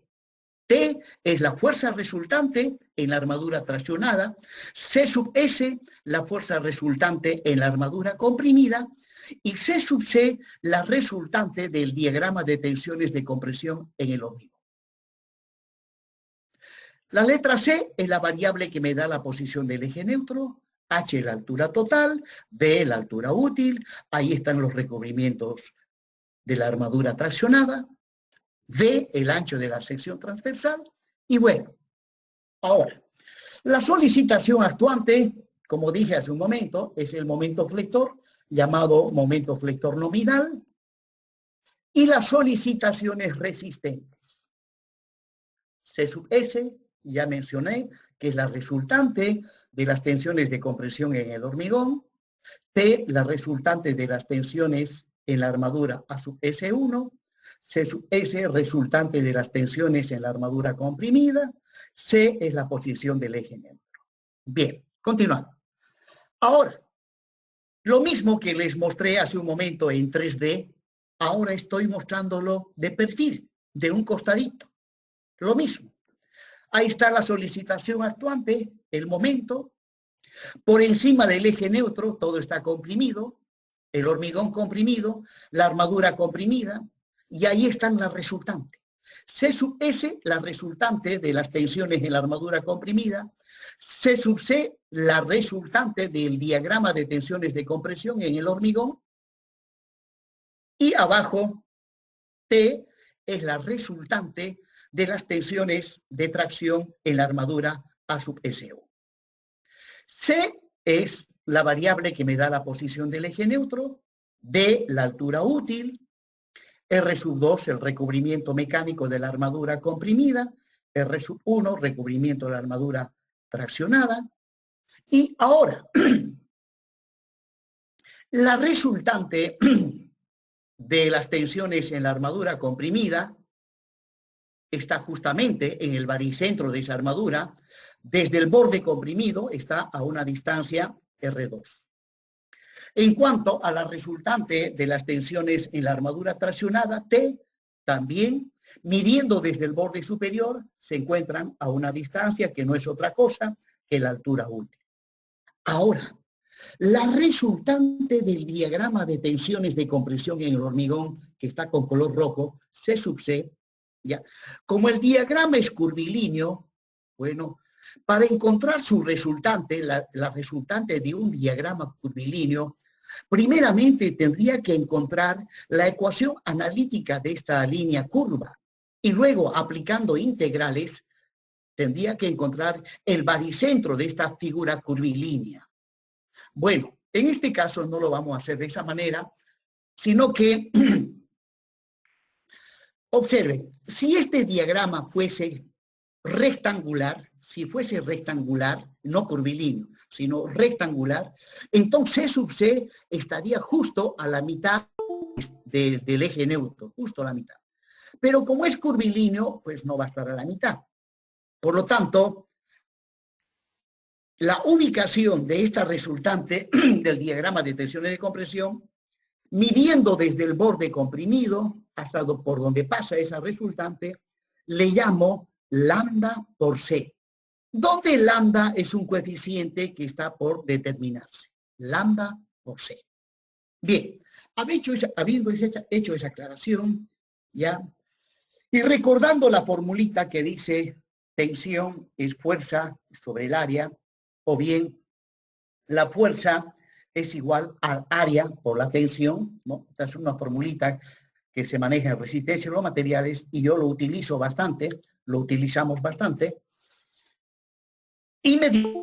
T es la fuerza resultante en la armadura traccionada, C sub S la fuerza resultante en la armadura comprimida y C sub C la resultante del diagrama de tensiones de compresión en el hormigón. La letra C es la variable que me da la posición del eje neutro, H la altura total, D la altura útil, ahí están los recubrimientos de la armadura traccionada, D el ancho de la sección transversal, y bueno, ahora, la solicitación actuante, como dije hace un momento, es el momento flector, llamado momento flector nominal, y las solicitaciones resistentes. C sub S, ya mencioné, que es la resultante de las tensiones de compresión en el hormigón, T, la resultante de las tensiones en la armadura A sub S1, C sub S, resultante de las tensiones en la armadura comprimida, C es la posición del eje neutro. Bien, continuando. Ahora, lo mismo que les mostré hace un momento en 3D, ahora estoy mostrándolo de perfil, de un costadito. Lo mismo. Ahí está la solicitación actuante, el momento. Por encima del eje neutro, todo está comprimido, el hormigón comprimido, la armadura comprimida, y ahí están las resultantes. C sub S, la resultante de las tensiones en la armadura comprimida, C sub C, la resultante del diagrama de tensiones de compresión en el hormigón, y abajo, T es la resultante de las tensiones de tracción en la armadura A sub SO. C es la variable que me da la posición del eje neutro, D la altura útil, R sub 2 el recubrimiento mecánico de la armadura comprimida, R sub 1 recubrimiento de la armadura traccionada, y ahora la resultante de las tensiones en la armadura comprimida está justamente en el baricentro de esa armadura. Desde el borde comprimido está a una distancia R2. En cuanto a la resultante de las tensiones en la armadura traccionada, T, también, midiendo desde el borde superior, se encuentran a una distancia que no es otra cosa que la altura útil. Ahora, la resultante del diagrama de tensiones de compresión en el hormigón, que está con color rojo, C sub C, ¿ya? Como el diagrama es curvilíneo, bueno, para encontrar su resultante, la resultante de un diagrama curvilíneo, primeramente tendría que encontrar la ecuación analítica de esta línea curva y luego, aplicando integrales, tendría que encontrar el baricentro de esta figura curvilínea. Bueno, en este caso no lo vamos a hacer de esa manera, sino que, observen, si este diagrama fuese rectangular, no curvilíneo, sino rectangular, entonces C sub C estaría justo a la mitad del eje neutro, justo a la mitad. Pero como es curvilíneo, pues no va a estar a la mitad. Por lo tanto, la ubicación de esta resultante del diagrama de tensiones de compresión, midiendo desde el borde comprimido hasta por donde pasa esa resultante, le llamo lambda por C, donde lambda es un coeficiente que está por determinarse. Lambda por C. Bien, habiendo hecho esa aclaración, ya, y recordando la formulita que dice tensión es fuerza sobre el área, o bien la fuerza es igual al área por la tensión, ¿no? Esta es una formulita que se maneja en resistencia de los materiales y yo lo utilizo bastante, lo utilizamos bastante, y me dice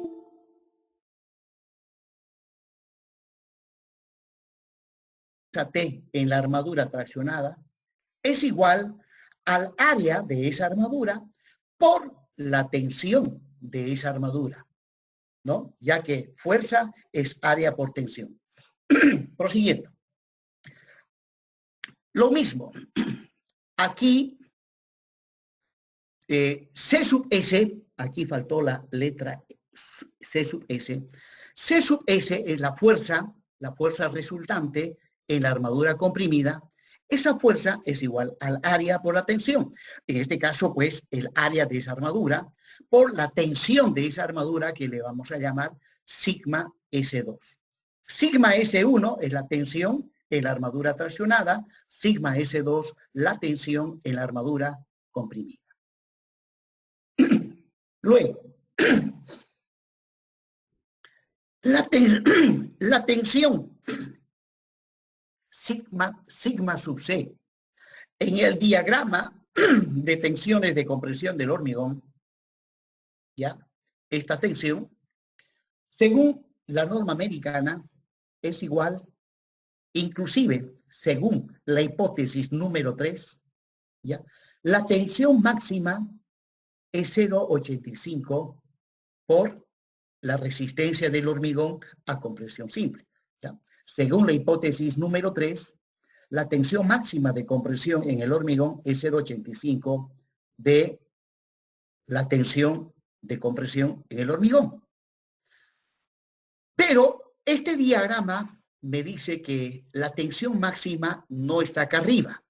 T en la armadura traccionada es igual al área de esa armadura por la tensión de esa armadura, ¿no? Ya que fuerza es área por tensión. Prosiguiendo. Lo mismo. Aquí, C sub S, aquí faltó la letra C sub S. C sub S es la fuerza resultante en la armadura comprimida. Esa fuerza es igual al área por la tensión. En este caso, pues, el área de esa armadura por la tensión de esa armadura que le vamos a llamar sigma S2. Sigma S1 es la tensión en la armadura traccionada, sigma S2 la tensión en la armadura comprimida. Luego, La tensión sigma sub C en el diagrama de tensiones de compresión del hormigón, ¿ya? Esta tensión, según la norma americana, es igual, inclusive, según la hipótesis número 3, ¿ya? La tensión máxima es 0,85 por la resistencia del hormigón a compresión simple, ¿ya? Según la hipótesis número 3, la tensión máxima de compresión en el hormigón es 0,85 de la tensión de compresión en el hormigón. Pero este diagrama me dice que la tensión máxima no está acá arriba,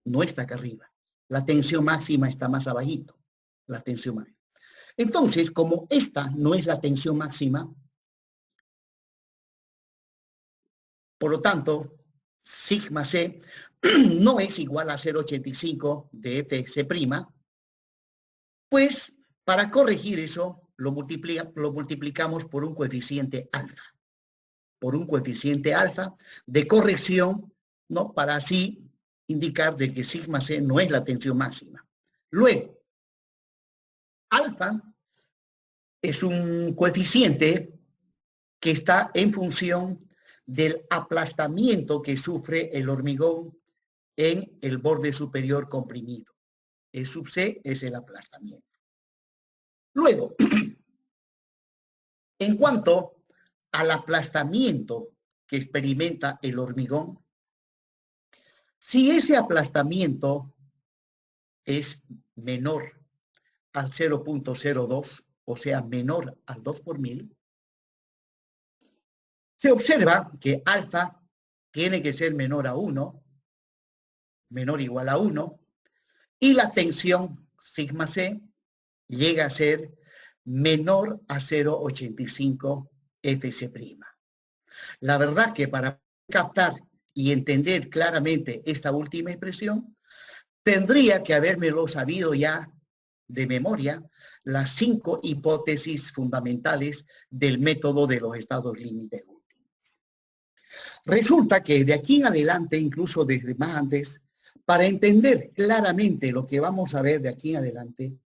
no está acá arriba. La tensión máxima está más abajito, la tensión máxima. Entonces, como esta no es la tensión máxima, por lo tanto, sigma C no es igual a 0,85 de Fc', pues para corregir eso lo multiplicamos por un coeficiente alfa. Por un coeficiente alfa de corrección, ¿no? Para así indicar de que sigma C no es la tensión máxima. Luego, alfa es un coeficiente que está en función del aplastamiento que sufre el hormigón en el borde superior comprimido. El sub C es el aplastamiento. Luego, en cuanto al aplastamiento que experimenta el hormigón, si ese aplastamiento es menor al 0,02, o sea, menor al 2 por mil, se observa que alfa tiene que ser menor a 1, menor o igual a 1, y la tensión sigma C llega a ser menor a 0,85 Fc'. La verdad que para captar y entender claramente esta última expresión, tendría que habérmelo sabido ya de memoria las 5 hipótesis fundamentales del método de los estados límites últimos. Resulta que de aquí en adelante, incluso desde más antes, para entender claramente lo que vamos a ver de aquí en adelante,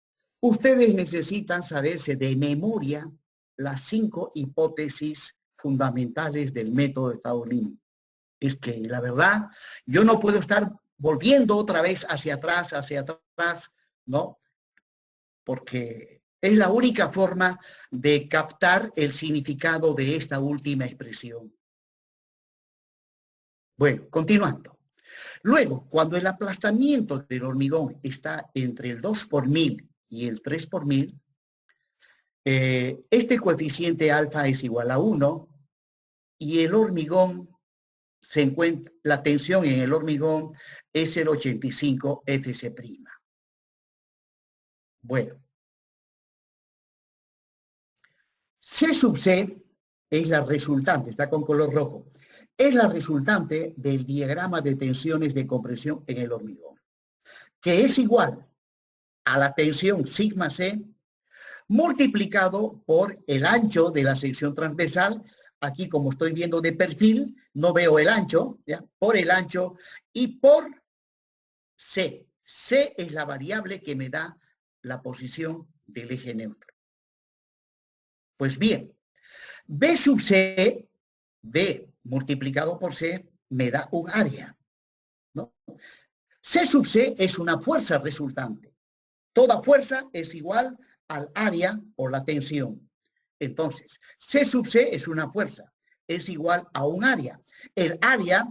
ustedes necesitan saberse de memoria las 5 hipótesis fundamentales del método de estados límites. Es que la verdad, yo no puedo estar volviendo otra vez hacia atrás, ¿no? Porque es la única forma de captar el significado de esta última expresión. Bueno, continuando. Luego, cuando el aplastamiento del hormigón está entre el 2 por mil y el 3 por mil, este coeficiente alfa es igual a 1 y el hormigón se encuentra, la tensión en el hormigón es el 85 Fc'. Bueno, C sub C es la resultante, está con color rojo, es la resultante del diagrama de tensiones de compresión en el hormigón, que es igual a la tensión sigma C multiplicado por el ancho de la sección transversal. Aquí, como estoy viendo de perfil, no veo el ancho, ¿ya? Por el ancho y por C. C es la variable que me da la posición del eje neutro. Pues bien, B sub C, B multiplicado por C, me da un área, ¿no? C sub C es una fuerza resultante. Toda fuerza es igual al área por la tensión. Entonces, C sub C es una fuerza, es igual a un área. El área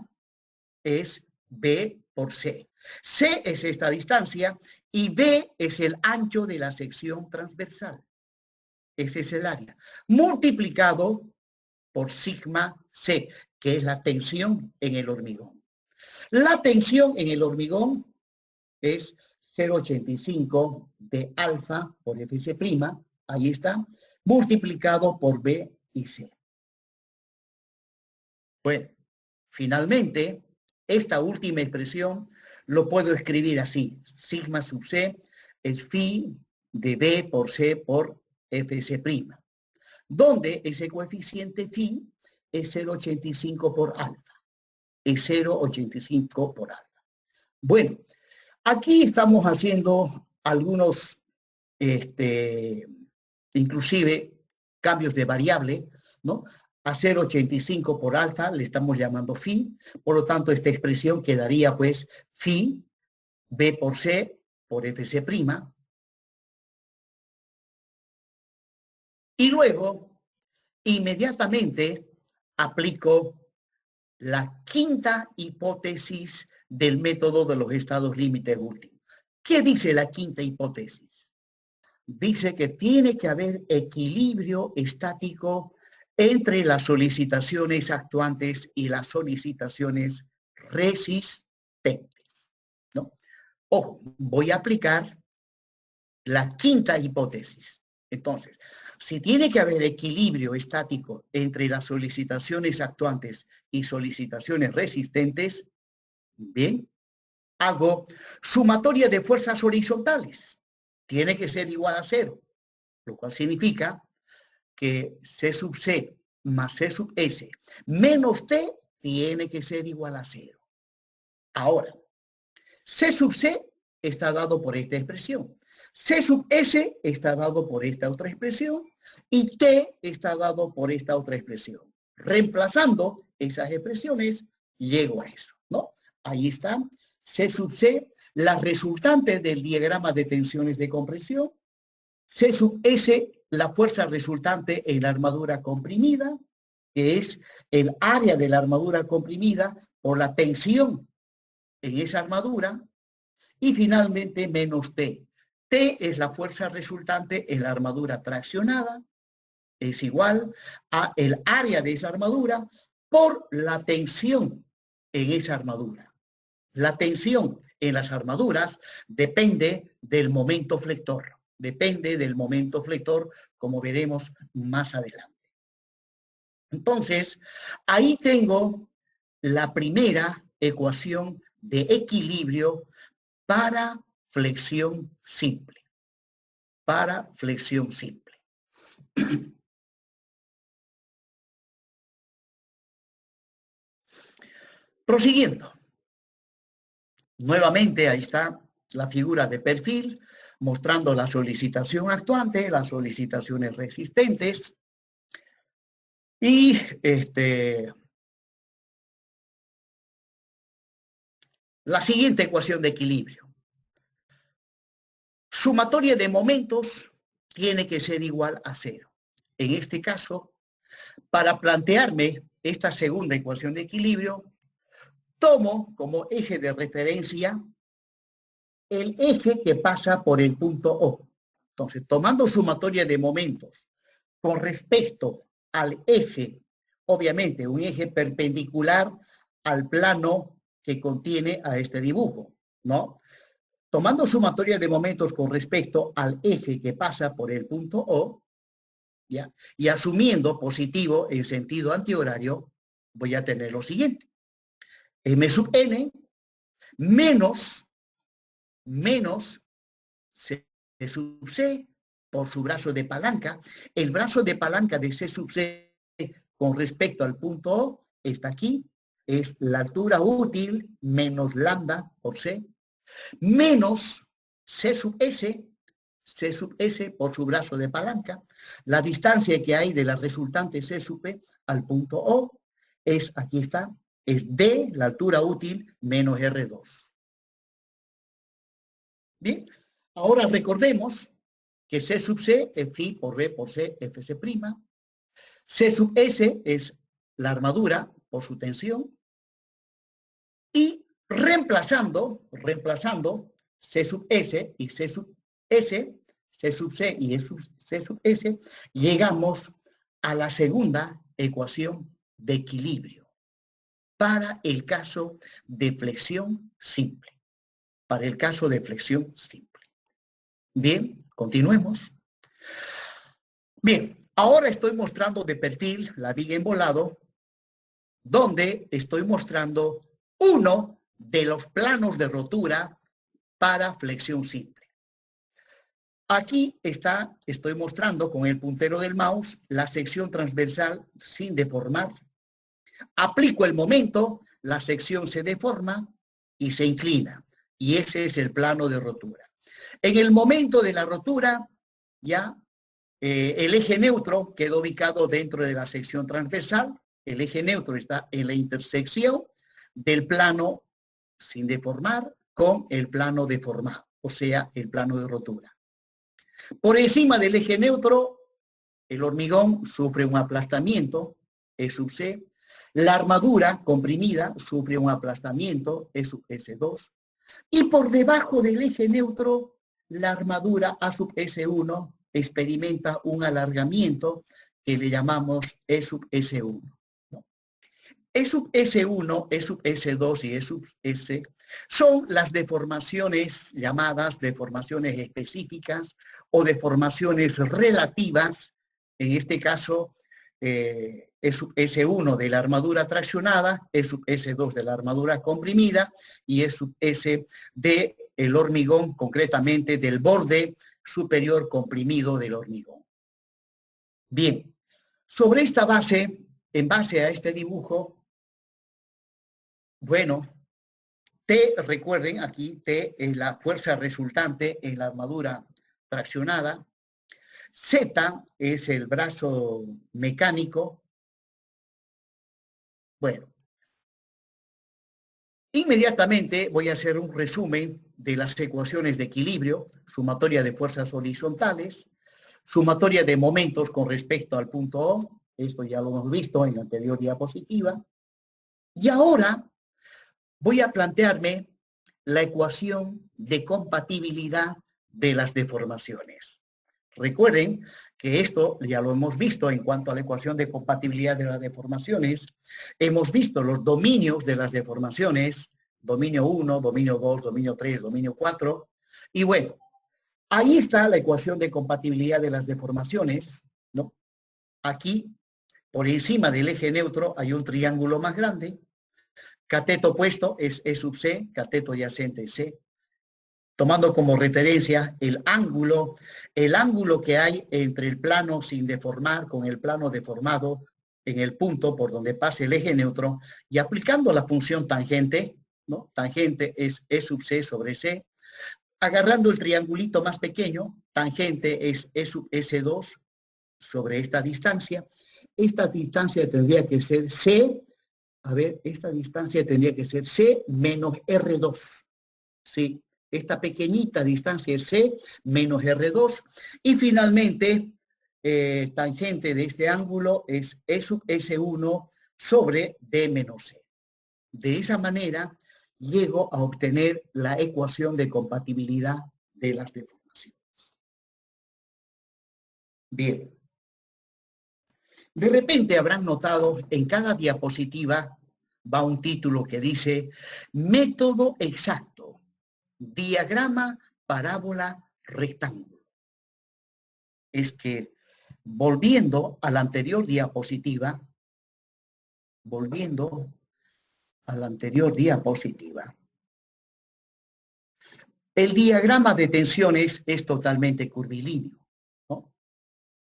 es B por C. C es esta distancia y B es el ancho de la sección transversal. Ese es el área. Multiplicado por sigma C, que es la tensión en el hormigón. La tensión en el hormigón es 0,85 de alfa por Fc', ahí está, multiplicado por B y C. Bueno, finalmente, esta última expresión lo puedo escribir así. Sigma sub C es phi de B por C por Fc'. donde ese coeficiente phi es 0,85 por alfa. Es 0,85 por alfa. Bueno, aquí estamos haciendo algunos, inclusive, cambios de variable, ¿no? A 0,85 por alfa le estamos llamando phi, por lo tanto esta expresión quedaría pues phi b por c por fc', y luego inmediatamente aplico la quinta hipótesis del método de los estados límites últimos. ¿Qué dice la quinta hipótesis? Dice que tiene que haber equilibrio estático entre las solicitaciones actuantes y las solicitaciones resistentes, ¿no? Ojo, voy a aplicar la quinta hipótesis. Entonces, si tiene que haber equilibrio estático entre las solicitaciones actuantes y solicitaciones resistentes, bien, hago sumatoria de fuerzas horizontales. Tiene que ser igual a 0, lo cual significa que C sub C más C sub S menos T tiene que ser igual a 0. Ahora, C sub C está dado por esta expresión. C sub S está dado por esta otra expresión y T está dado por esta otra expresión. Reemplazando esas expresiones, llego a eso, ¿no? Ahí está C sub C, las resultantes del diagrama de tensiones de compresión, C sub S, la fuerza resultante en la armadura comprimida, que es el área de la armadura comprimida por la tensión en esa armadura, y finalmente menos T. T es la fuerza resultante en la armadura traccionada, es igual a el área de esa armadura por la tensión en esa armadura. La tensión en las armaduras depende del momento flector. Depende del momento flector, como veremos más adelante. Entonces, ahí tengo la primera ecuación de equilibrio para flexión simple. Para flexión simple. Prosiguiendo. Nuevamente, ahí está la figura de perfil, mostrando la solicitación actuante, las solicitaciones resistentes, y la siguiente ecuación de equilibrio. Sumatoria de momentos tiene que ser igual a 0. En este caso, para plantearme esta segunda ecuación de equilibrio, tomo como eje de referencia el eje que pasa por el punto O. Entonces, tomando sumatoria de momentos con respecto al eje, obviamente un eje perpendicular al plano que contiene a este dibujo, ¿no? Tomando sumatoria de momentos con respecto al eje que pasa por el punto O, ¿ya? Y asumiendo positivo en sentido antihorario, voy a tener lo siguiente. M sub n menos C sub C por su brazo de palanca. El brazo de palanca de C sub C con respecto al punto O está aquí. Es la altura útil menos lambda por C, menos C sub S por su brazo de palanca. La distancia que hay de la resultante C sub P al punto O es, aquí está, es D, la altura útil, menos R2. Bien, ahora recordemos que C sub C es phi por B por C, Fc'. C sub S es la armadura por su tensión. Y reemplazando C sub S y C sub S, C sub C y C sub S, llegamos a la segunda ecuación de equilibrio para el caso de flexión simple. Para el caso de flexión simple. Bien, continuemos. Bien, ahora estoy mostrando de perfil la viga en volado, donde estoy mostrando uno de los planos de rotura para flexión simple. Aquí estoy mostrando con el puntero del mouse la sección transversal sin deformar. Aplico el momento, la sección se deforma y se inclina. Y ese es el plano de rotura. En el momento de la rotura, ya el eje neutro quedó ubicado dentro de la sección transversal. El eje neutro está en la intersección del plano sin deformar con el plano deformado, o sea, el plano de rotura. Por encima del eje neutro, el hormigón sufre un aplastamiento, E sub C. La armadura comprimida sufre un aplastamiento, E sub S2. Y por debajo del eje neutro, la armadura A sub S1 experimenta un alargamiento que le llamamos E sub S1. E sub S1, E sub S2 y E sub S son las deformaciones llamadas deformaciones específicas o deformaciones relativas, en este caso E sub S1 de la armadura traccionada, E sub S2 de la armadura comprimida y E sub S del hormigón, concretamente del borde superior comprimido del hormigón. Bien, sobre esta base, en base a este dibujo, bueno, T, recuerden aquí, T es la fuerza resultante en la armadura traccionada. Z es el brazo mecánico. Bueno, inmediatamente voy a hacer un resumen de las ecuaciones de equilibrio, sumatoria de fuerzas horizontales, sumatoria de momentos con respecto al punto O. Esto ya lo hemos visto en la anterior diapositiva. Y ahora voy a plantearme la ecuación de compatibilidad de las deformaciones. Recuerden que esto ya lo hemos visto en cuanto a la ecuación de compatibilidad de las deformaciones. Hemos visto los dominios de las deformaciones, dominio 1, dominio 2, dominio 3, dominio 4. Y bueno, ahí está la ecuación de compatibilidad de las deformaciones, ¿no? Aquí, por encima del eje neutro, hay un triángulo más grande. Cateto opuesto es E sub C, cateto adyacente C. Tomando como referencia el ángulo que hay entre el plano sin deformar con el plano deformado en el punto por donde pasa el eje neutro y aplicando la función tangente, ¿no? Tangente es E sub C sobre C. Agarrando el triangulito más pequeño, tangente es E sub S2 sobre esta distancia. Esta distancia tendría que ser C. A ver, esta distancia tendría que ser C menos R2. Sí, esta pequeñita distancia es C menos R2. Y finalmente, tangente de este ángulo es E sub S1 sobre D menos C. De esa manera, llego a obtener la ecuación de compatibilidad de las deformaciones. Bien. De repente habrán notado en cada diapositiva va un título que dice método exacto, diagrama, parábola, rectángulo. Es que volviendo a la anterior diapositiva, el diagrama de tensiones es totalmente curvilíneo, ¿no?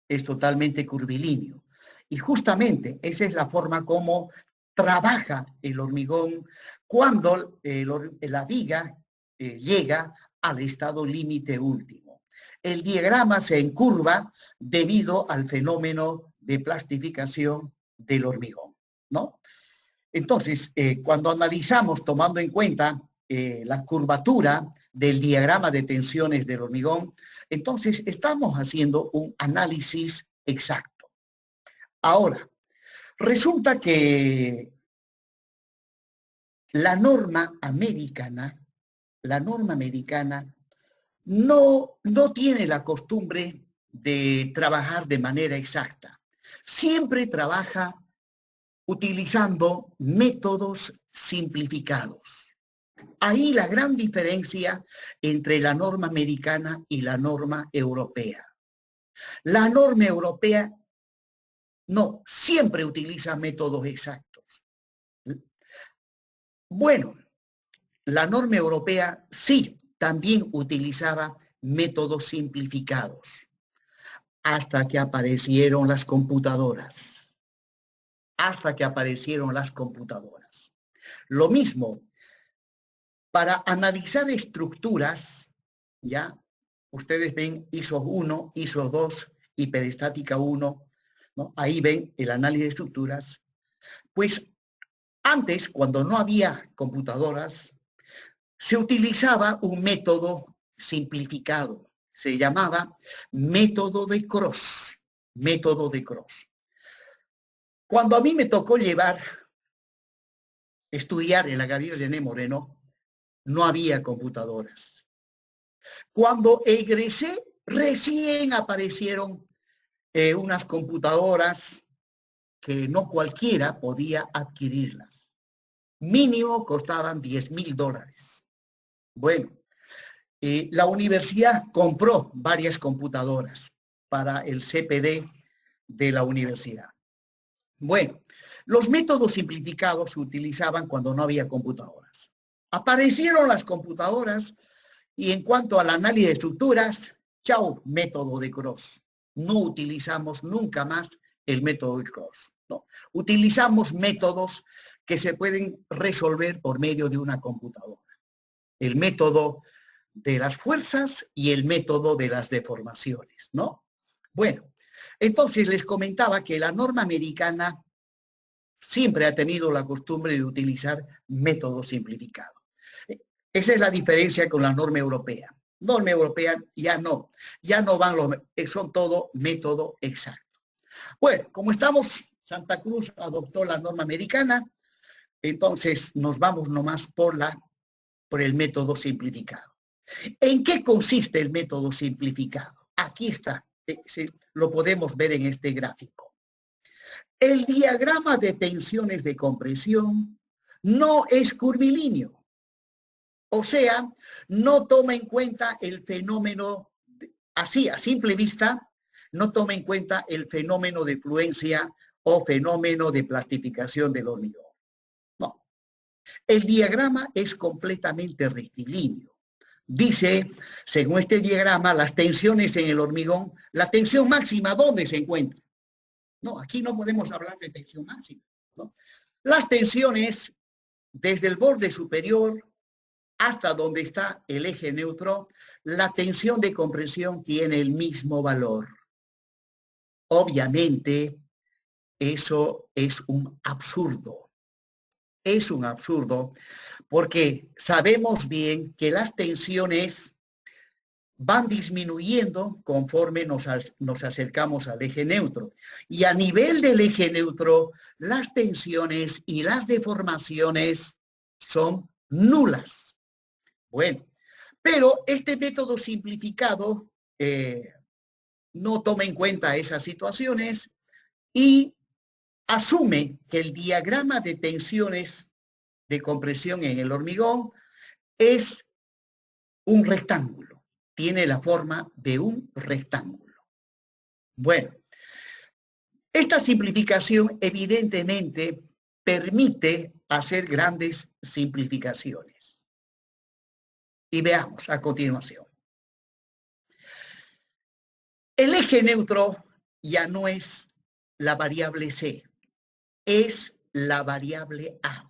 Es totalmente curvilíneo. Y justamente esa es la forma como trabaja el hormigón cuando la viga llega al estado límite último. El diagrama se encurva debido al fenómeno de plastificación del hormigón, ¿no? Entonces, cuando analizamos tomando en cuenta la curvatura del diagrama de tensiones del hormigón, entonces estamos haciendo un análisis exacto. Ahora, resulta que la norma americana no tiene la costumbre de trabajar de manera exacta. Siempre trabaja utilizando métodos simplificados. Ahí la gran diferencia entre la norma americana y la norma europea. La norma europea no, siempre utiliza métodos exactos. Bueno, la norma europea sí también utilizaba métodos simplificados, hasta que aparecieron las computadoras. Hasta que aparecieron las computadoras. Lo mismo, para analizar estructuras, ya, ustedes ven ISO 1, ISO 2, hiperestática 1, ¿no? Ahí ven el análisis de estructuras. Pues antes, cuando no había computadoras, se utilizaba un método simplificado. Se llamaba método de Cross. Método de Cross. Cuando a mí me tocó estudiar en la Gabriel René Moreno, no había computadoras. Cuando egresé, recién aparecieron unas computadoras que no cualquiera podía adquirirlas. Mínimo costaban $10,000. Bueno, la universidad compró varias computadoras para el CPD de la universidad. Bueno, los métodos simplificados se utilizaban cuando no había computadoras. Aparecieron las computadoras y en cuanto al análisis de estructuras, chao, método de Cross. No utilizamos nunca más el método de Cross. No. Utilizamos métodos que se pueden resolver por medio de una computadora. El método de las fuerzas y el método de las deformaciones, ¿no? Bueno, entonces les comentaba que la norma americana siempre ha tenido la costumbre de utilizar métodos simplificados. Esa es la diferencia con la norma europea. Norma europea ya no son todo método exacto. Bueno, como Santa Cruz adoptó la norma americana, entonces nos vamos nomás por el método simplificado. ¿En qué consiste el método simplificado? Aquí está, lo podemos ver en este gráfico. El diagrama de tensiones de compresión no es curvilíneo. O sea, no toma en cuenta el fenómeno, así a simple vista, no toma en cuenta el fenómeno de fluencia o fenómeno de plastificación del hormigón. No. El diagrama es completamente rectilíneo. Dice, según este diagrama, las tensiones en el hormigón, la tensión máxima, ¿dónde se encuentra? No, aquí no podemos hablar de tensión máxima, ¿no? Las tensiones desde el borde superior hasta donde está el eje neutro, la tensión de compresión tiene el mismo valor. Obviamente, eso es un absurdo. Es un absurdo porque sabemos bien que las tensiones van disminuyendo conforme nos acercamos al eje neutro. Y a nivel del eje neutro, las tensiones y las deformaciones son nulas. Bueno, pero este método simplificado no toma en cuenta esas situaciones y asume que el diagrama de tensiones de compresión en el hormigón es un rectángulo, tiene la forma de un rectángulo. Bueno, esta simplificación evidentemente permite hacer grandes simplificaciones. Y veamos a continuación. El eje neutro ya no es la variable C, es la variable A.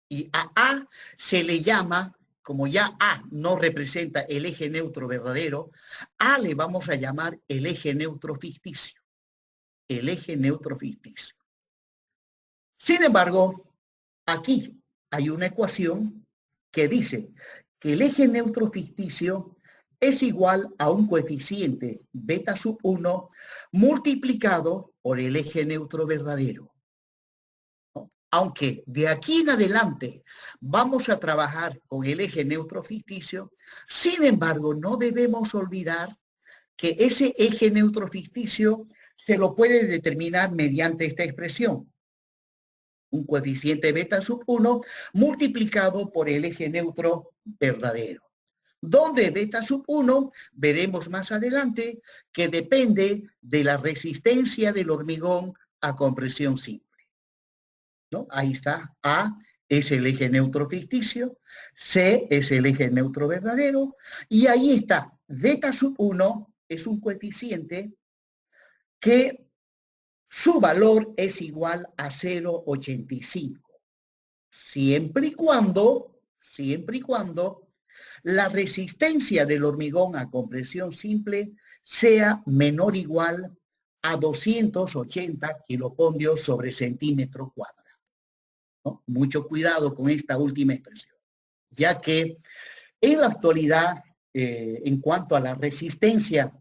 Y a A se le llama, como ya A no representa el eje neutro verdadero, A le vamos a llamar el eje neutro ficticio. El eje neutro ficticio. Sin embargo, aquí hay una ecuación que dice que el eje neutro ficticio es igual a un coeficiente beta sub 1 multiplicado por el eje neutro verdadero. Aunque de aquí en adelante vamos a trabajar con el eje neutro ficticio, sin embargo, no debemos olvidar que ese eje neutro ficticio se lo puede determinar mediante esta expresión. Un coeficiente beta sub 1 multiplicado por el eje neutro verdadero. Donde beta sub 1, veremos más adelante, que depende de la resistencia del hormigón a compresión simple. ¿No? Ahí está, A es el eje neutro ficticio, C es el eje neutro verdadero, y ahí está beta sub 1 es un coeficiente que su valor es igual a 0,85, siempre y cuando la resistencia del hormigón a compresión simple sea menor o igual a 280 kilopondios sobre centímetro cuadrado, ¿no? Mucho cuidado con esta última expresión, ya que en la actualidad, en cuanto a la resistencia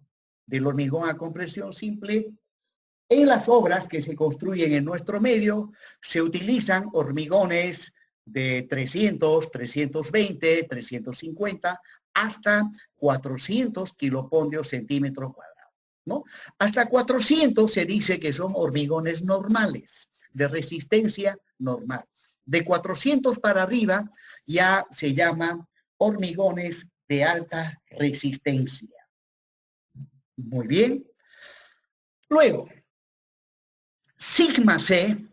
del hormigón a compresión simple, en las obras que se construyen en nuestro medio, se utilizan hormigones de 300, 320, 350, hasta 400 kilopondios centímetro cuadrado, ¿no? Hasta 400 se dice que son hormigones normales, de resistencia normal. De 400 para arriba ya se llaman hormigones de alta resistencia. Muy bien. Luego, sigma C,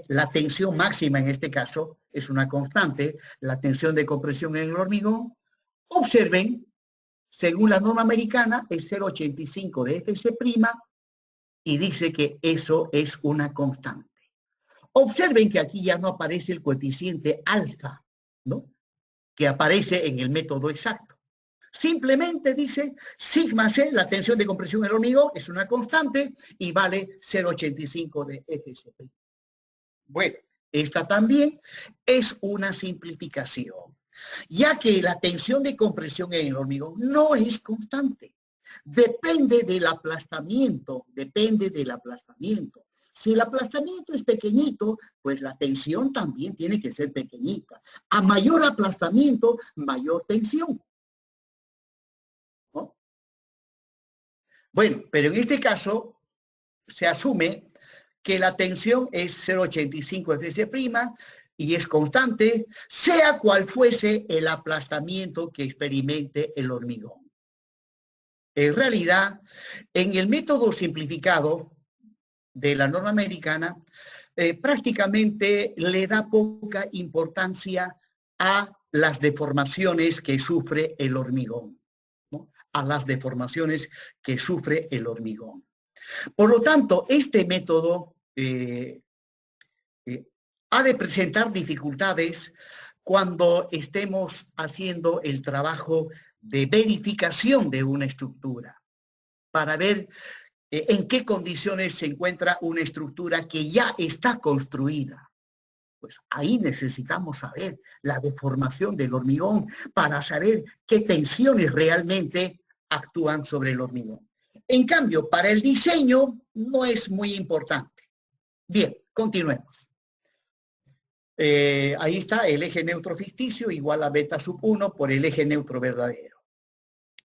la tensión máxima en este caso, es una constante, la tensión de compresión en el hormigón. Observen, según la norma americana, es 0,85 de Fc' y dice que eso es una constante. Observen que aquí ya no aparece el coeficiente alfa, ¿no?, que aparece en el método exacto. Simplemente dice sigma C, la tensión de compresión en el hormigón, es una constante y vale 0,85 de Fc'. Bueno, esta también es una simplificación, ya que la tensión de compresión en el hormigón no es constante. Depende del aplastamiento. Si el aplastamiento es pequeñito, pues la tensión también tiene que ser pequeñita. A mayor aplastamiento, mayor tensión, ¿no? Bueno, pero en este caso se asume que la tensión es 0,85 Fc' y es constante, sea cual fuese el aplastamiento que experimente el hormigón. En realidad, en el método simplificado de la norma americana, prácticamente le da poca importancia a las deformaciones que sufre el hormigón, ¿no?, a las deformaciones que sufre el hormigón. Por lo tanto, este método ha de presentar dificultades cuando estemos haciendo el trabajo de verificación de una estructura, para ver en qué condiciones se encuentra una estructura que ya está construida. Pues ahí necesitamos saber la deformación del hormigón para saber qué tensiones realmente actúan sobre el hormigón. En cambio, para el diseño no es muy importante. Bien, continuemos. Ahí está el eje neutro ficticio igual a beta sub 1 por el eje neutro verdadero.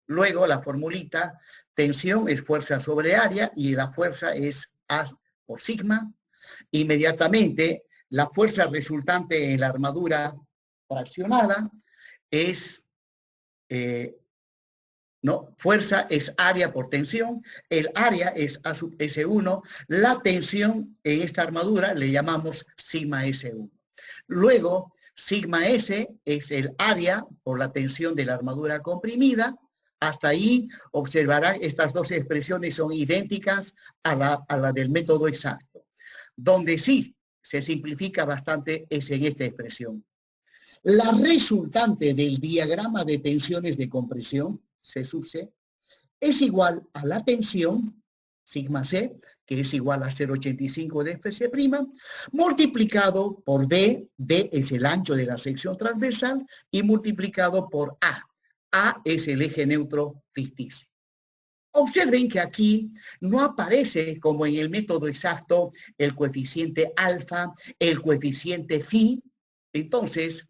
Luego la formulita, tensión es fuerza sobre área y la fuerza es A por sigma. Inmediatamente la fuerza resultante en la armadura fraccionada es, ¿no?, fuerza es área por tensión, el área es A sub S1, la tensión en esta armadura le llamamos sigma S1. Luego, sigma S es el área por la tensión de la armadura comprimida. Hasta ahí observarán, estas dos expresiones son idénticas a la del método exacto. Donde sí se simplifica bastante es en esta expresión. La resultante del diagrama de tensiones de compresión, C sub C, es igual a la tensión, sigma C, que es igual a 0,85 de Fc', multiplicado por D, D es el ancho de la sección transversal, y multiplicado por A. A es el eje neutro ficticio. Observen que aquí no aparece, como en el método exacto, el coeficiente alfa, el coeficiente phi. Entonces,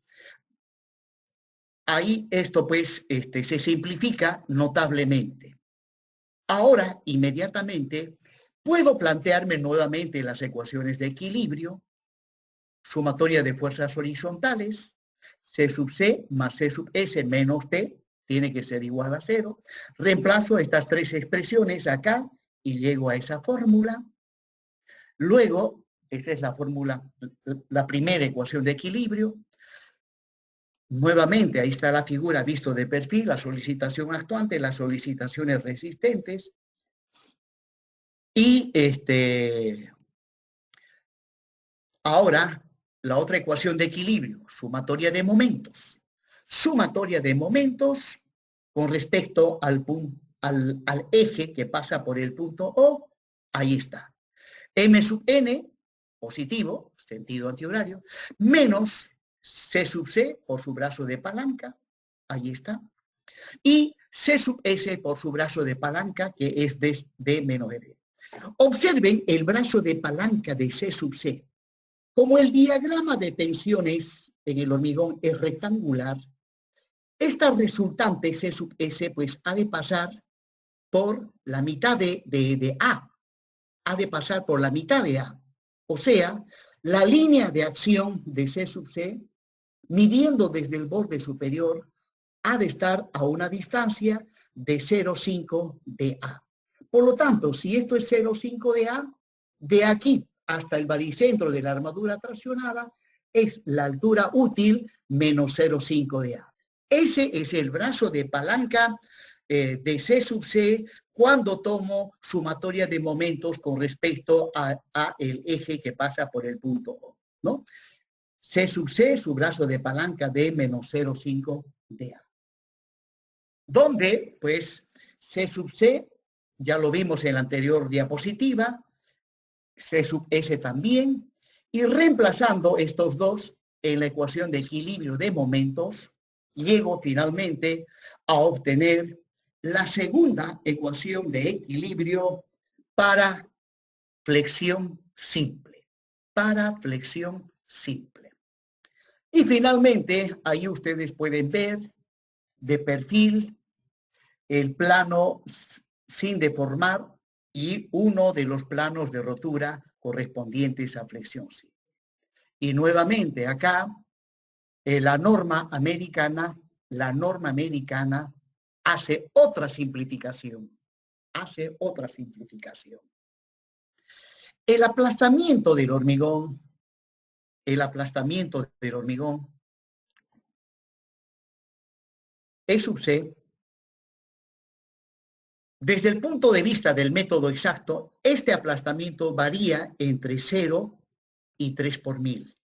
ahí esto pues se simplifica notablemente. Ahora, inmediatamente, puedo plantearme nuevamente las ecuaciones de equilibrio, sumatoria de fuerzas horizontales, C sub C más C sub S menos T, tiene que ser igual a 0. Reemplazo estas tres expresiones acá y llego a esa fórmula. Luego, esa es la fórmula, la primera ecuación de equilibrio. Nuevamente, ahí está la figura visto de perfil, la solicitación actuante, las solicitaciones resistentes. Y ahora, la otra ecuación de equilibrio, sumatoria de momentos. Sumatoria de momentos con respecto al eje que pasa por el punto O. Ahí está. M sub n, positivo, sentido antihorario, menos C sub C por su brazo de palanca. Ahí está. Y C sub S por su brazo de palanca, que es D menos R. Observen el brazo de palanca de C sub C. Como el diagrama de tensiones en el hormigón es rectangular, esta resultante C sub S pues ha de pasar por la mitad de A. Ha de pasar por la mitad de A. O sea, la línea de acción de C sub C, midiendo desde el borde superior, ha de estar a una distancia de 0,5 de A. Por lo tanto, si esto es 0,5 de A, de aquí hasta el baricentro de la armadura traccionada es la altura útil menos 0,5 de A. Ese es el brazo de palanca de C sub C cuando tomo sumatoria de momentos con respecto a el eje que pasa por el punto O, ¿no? C sub C, su brazo de palanca de menos 0,5 de A. Donde, pues, C sub C, ya lo vimos en la anterior diapositiva, C sub S también, y reemplazando estos dos en la ecuación de equilibrio de momentos, llego finalmente a obtener la segunda ecuación de equilibrio para flexión simple. Para flexión simple. Y finalmente, ahí ustedes pueden ver de perfil el plano sin deformar y uno de los planos de rotura correspondientes a flexión simple. Y nuevamente acá, la norma americana hace otra simplificación. El aplastamiento del hormigón, E sub C, desde el punto de vista del método exacto, este aplastamiento varía entre 0 y 3 por mil.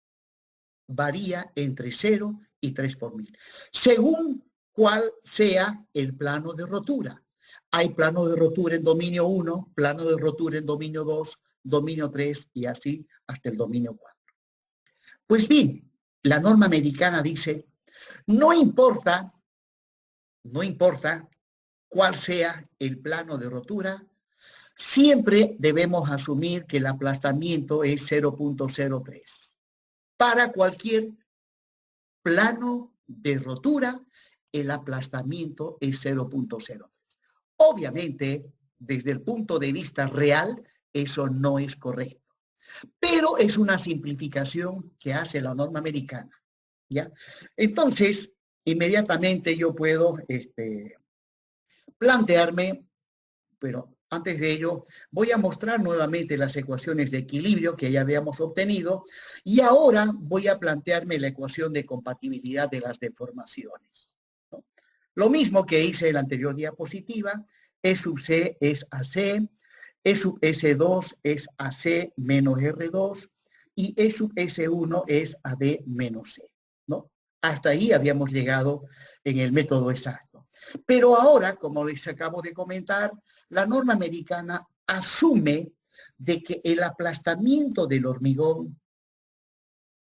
Varía entre 0 y 3 por mil. Según cuál sea el plano de rotura. Hay plano de rotura en dominio 1, plano de rotura en dominio 2, dominio 3 y así hasta el dominio 4. Pues bien, la norma americana dice, no importa cuál sea el plano de rotura, siempre debemos asumir que el aplastamiento es 0,03. Para cualquier plano de rotura, el aplastamiento es 0,03. Obviamente, desde el punto de vista real, eso no es correcto. Pero es una simplificación que hace la norma americana, ¿ya? Entonces, inmediatamente yo puedo plantearme, pero antes de ello, voy a mostrar nuevamente las ecuaciones de equilibrio que ya habíamos obtenido y ahora voy a plantearme la ecuación de compatibilidad de las deformaciones, ¿no? Lo mismo que hice en la anterior diapositiva, E sub C es AC, E sub S2 es AC menos R2 y E sub S1 es AD menos C, ¿no? Hasta ahí habíamos llegado en el método exacto. Pero ahora, como les acabo de comentar, la norma americana asume de que el aplastamiento del hormigón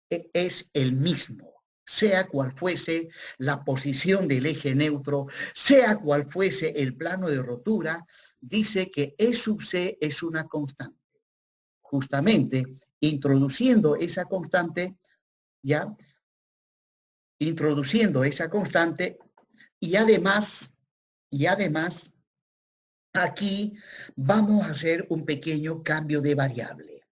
es el mismo, sea cual fuese la posición del eje neutro, sea cual fuese el plano de rotura, dice que E sub C es una constante. Justamente, introduciendo esa constante, y además, aquí vamos a hacer un pequeño cambio de variable.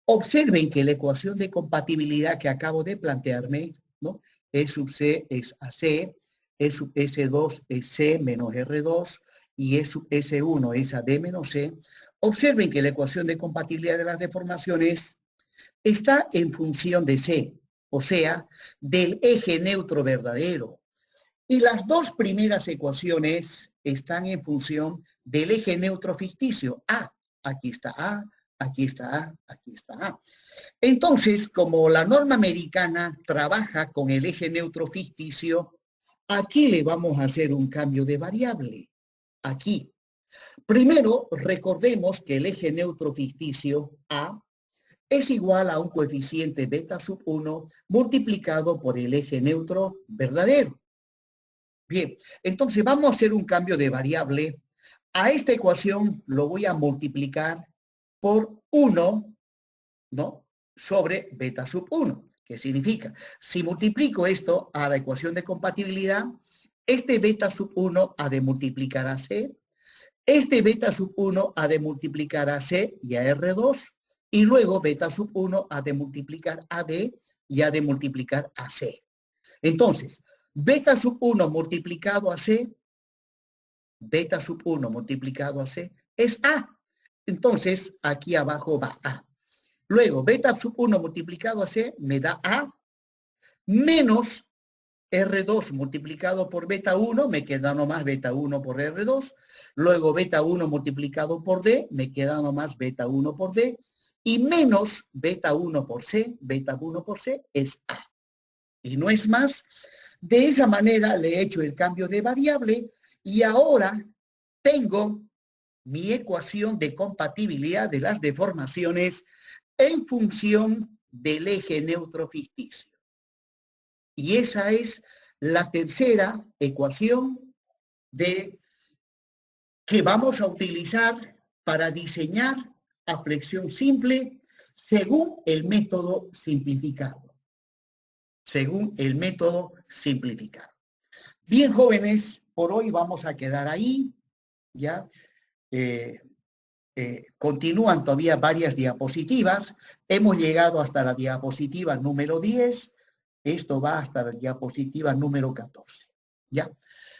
Observen que la ecuación de compatibilidad que acabo de plantearme, ¿no? E sub C es AC, E sub S2 es C menos R2 y E sub S1 es AD menos C. Observen que la ecuación de compatibilidad de las deformaciones está en función de C. o sea, del eje neutro verdadero. Y las dos primeras ecuaciones están en función del eje neutro ficticio. A, aquí está A, aquí está A, aquí está A. Entonces, como la norma americana trabaja con el eje neutro ficticio, aquí le vamos a hacer un cambio de variable. Aquí. Primero, recordemos que el eje neutro ficticio A es igual a un coeficiente beta sub 1 multiplicado por el eje neutro verdadero. Bien, entonces vamos a hacer un cambio de variable. A esta ecuación lo voy a multiplicar por 1, ¿no? Sobre beta sub 1. ¿Qué significa? Si multiplico esto a la ecuación de compatibilidad, este beta sub 1 ha de multiplicar a C, este beta sub 1 ha de multiplicar a C y a R2, y luego beta sub 1 ha de multiplicar a D y ha de multiplicar a C. Entonces, beta sub 1 multiplicado a C, beta sub 1 multiplicado a C, es A. Entonces, aquí abajo va A. Luego, beta sub 1 multiplicado a C me da A, menos R2 multiplicado por beta 1, me queda nomás beta 1 por R2. Luego, beta 1 multiplicado por D, me queda nomás beta 1 por D. Y menos beta 1 por C, beta 1 por C es A. Y no es más. De esa manera le he hecho el cambio de variable y ahora tengo mi ecuación de compatibilidad de las deformaciones en función del eje neutro ficticio. Y esa es la tercera ecuación que vamos a utilizar para diseñar a flexión simple según el método simplificado. Según el método simplificado. Bien, jóvenes, por hoy vamos a quedar ahí. Ya continúan todavía varias diapositivas. Hemos llegado hasta la diapositiva número 10. Esto va hasta la diapositiva número 14. ¿Ya?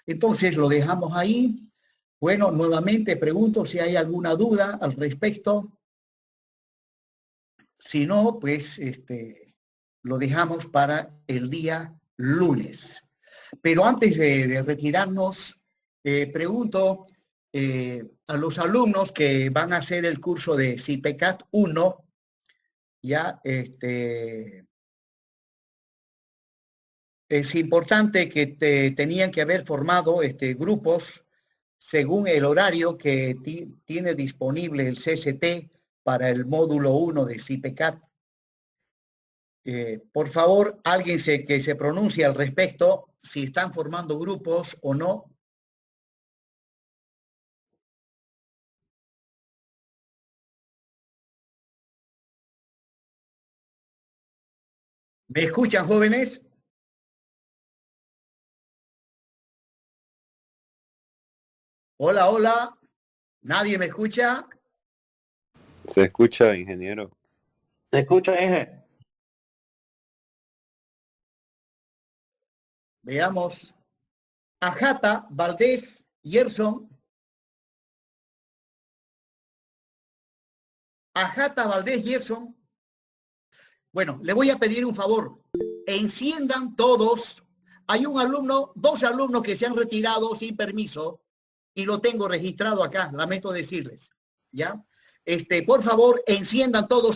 Entonces lo dejamos ahí. Bueno, nuevamente pregunto si hay alguna duda al respecto. Si no, pues lo dejamos para el día lunes. Pero antes de retirarnos, pregunto a los alumnos que van a hacer el curso de CIPECAT 1, ya es importante que tenían que haber formado grupos según el horario que tiene disponible el CST para el módulo 1 de CIPECAT. Por favor, alguien que se pronuncie al respecto, si están formando grupos o no. ¿Me escuchan, jóvenes? Hola, hola. ¿Nadie me escucha? Se escucha, ingeniero. ¿Se escucha, Inge? Veamos. Ajata, Valdés, Gerson. Ajata, Valdés, Gerson. Bueno, le voy a pedir un favor. Enciendan todos. Hay un alumno, dos alumnos que se han retirado sin permiso y lo tengo registrado acá, lamento decirles. ¿Ya? Por favor, enciendan todos sus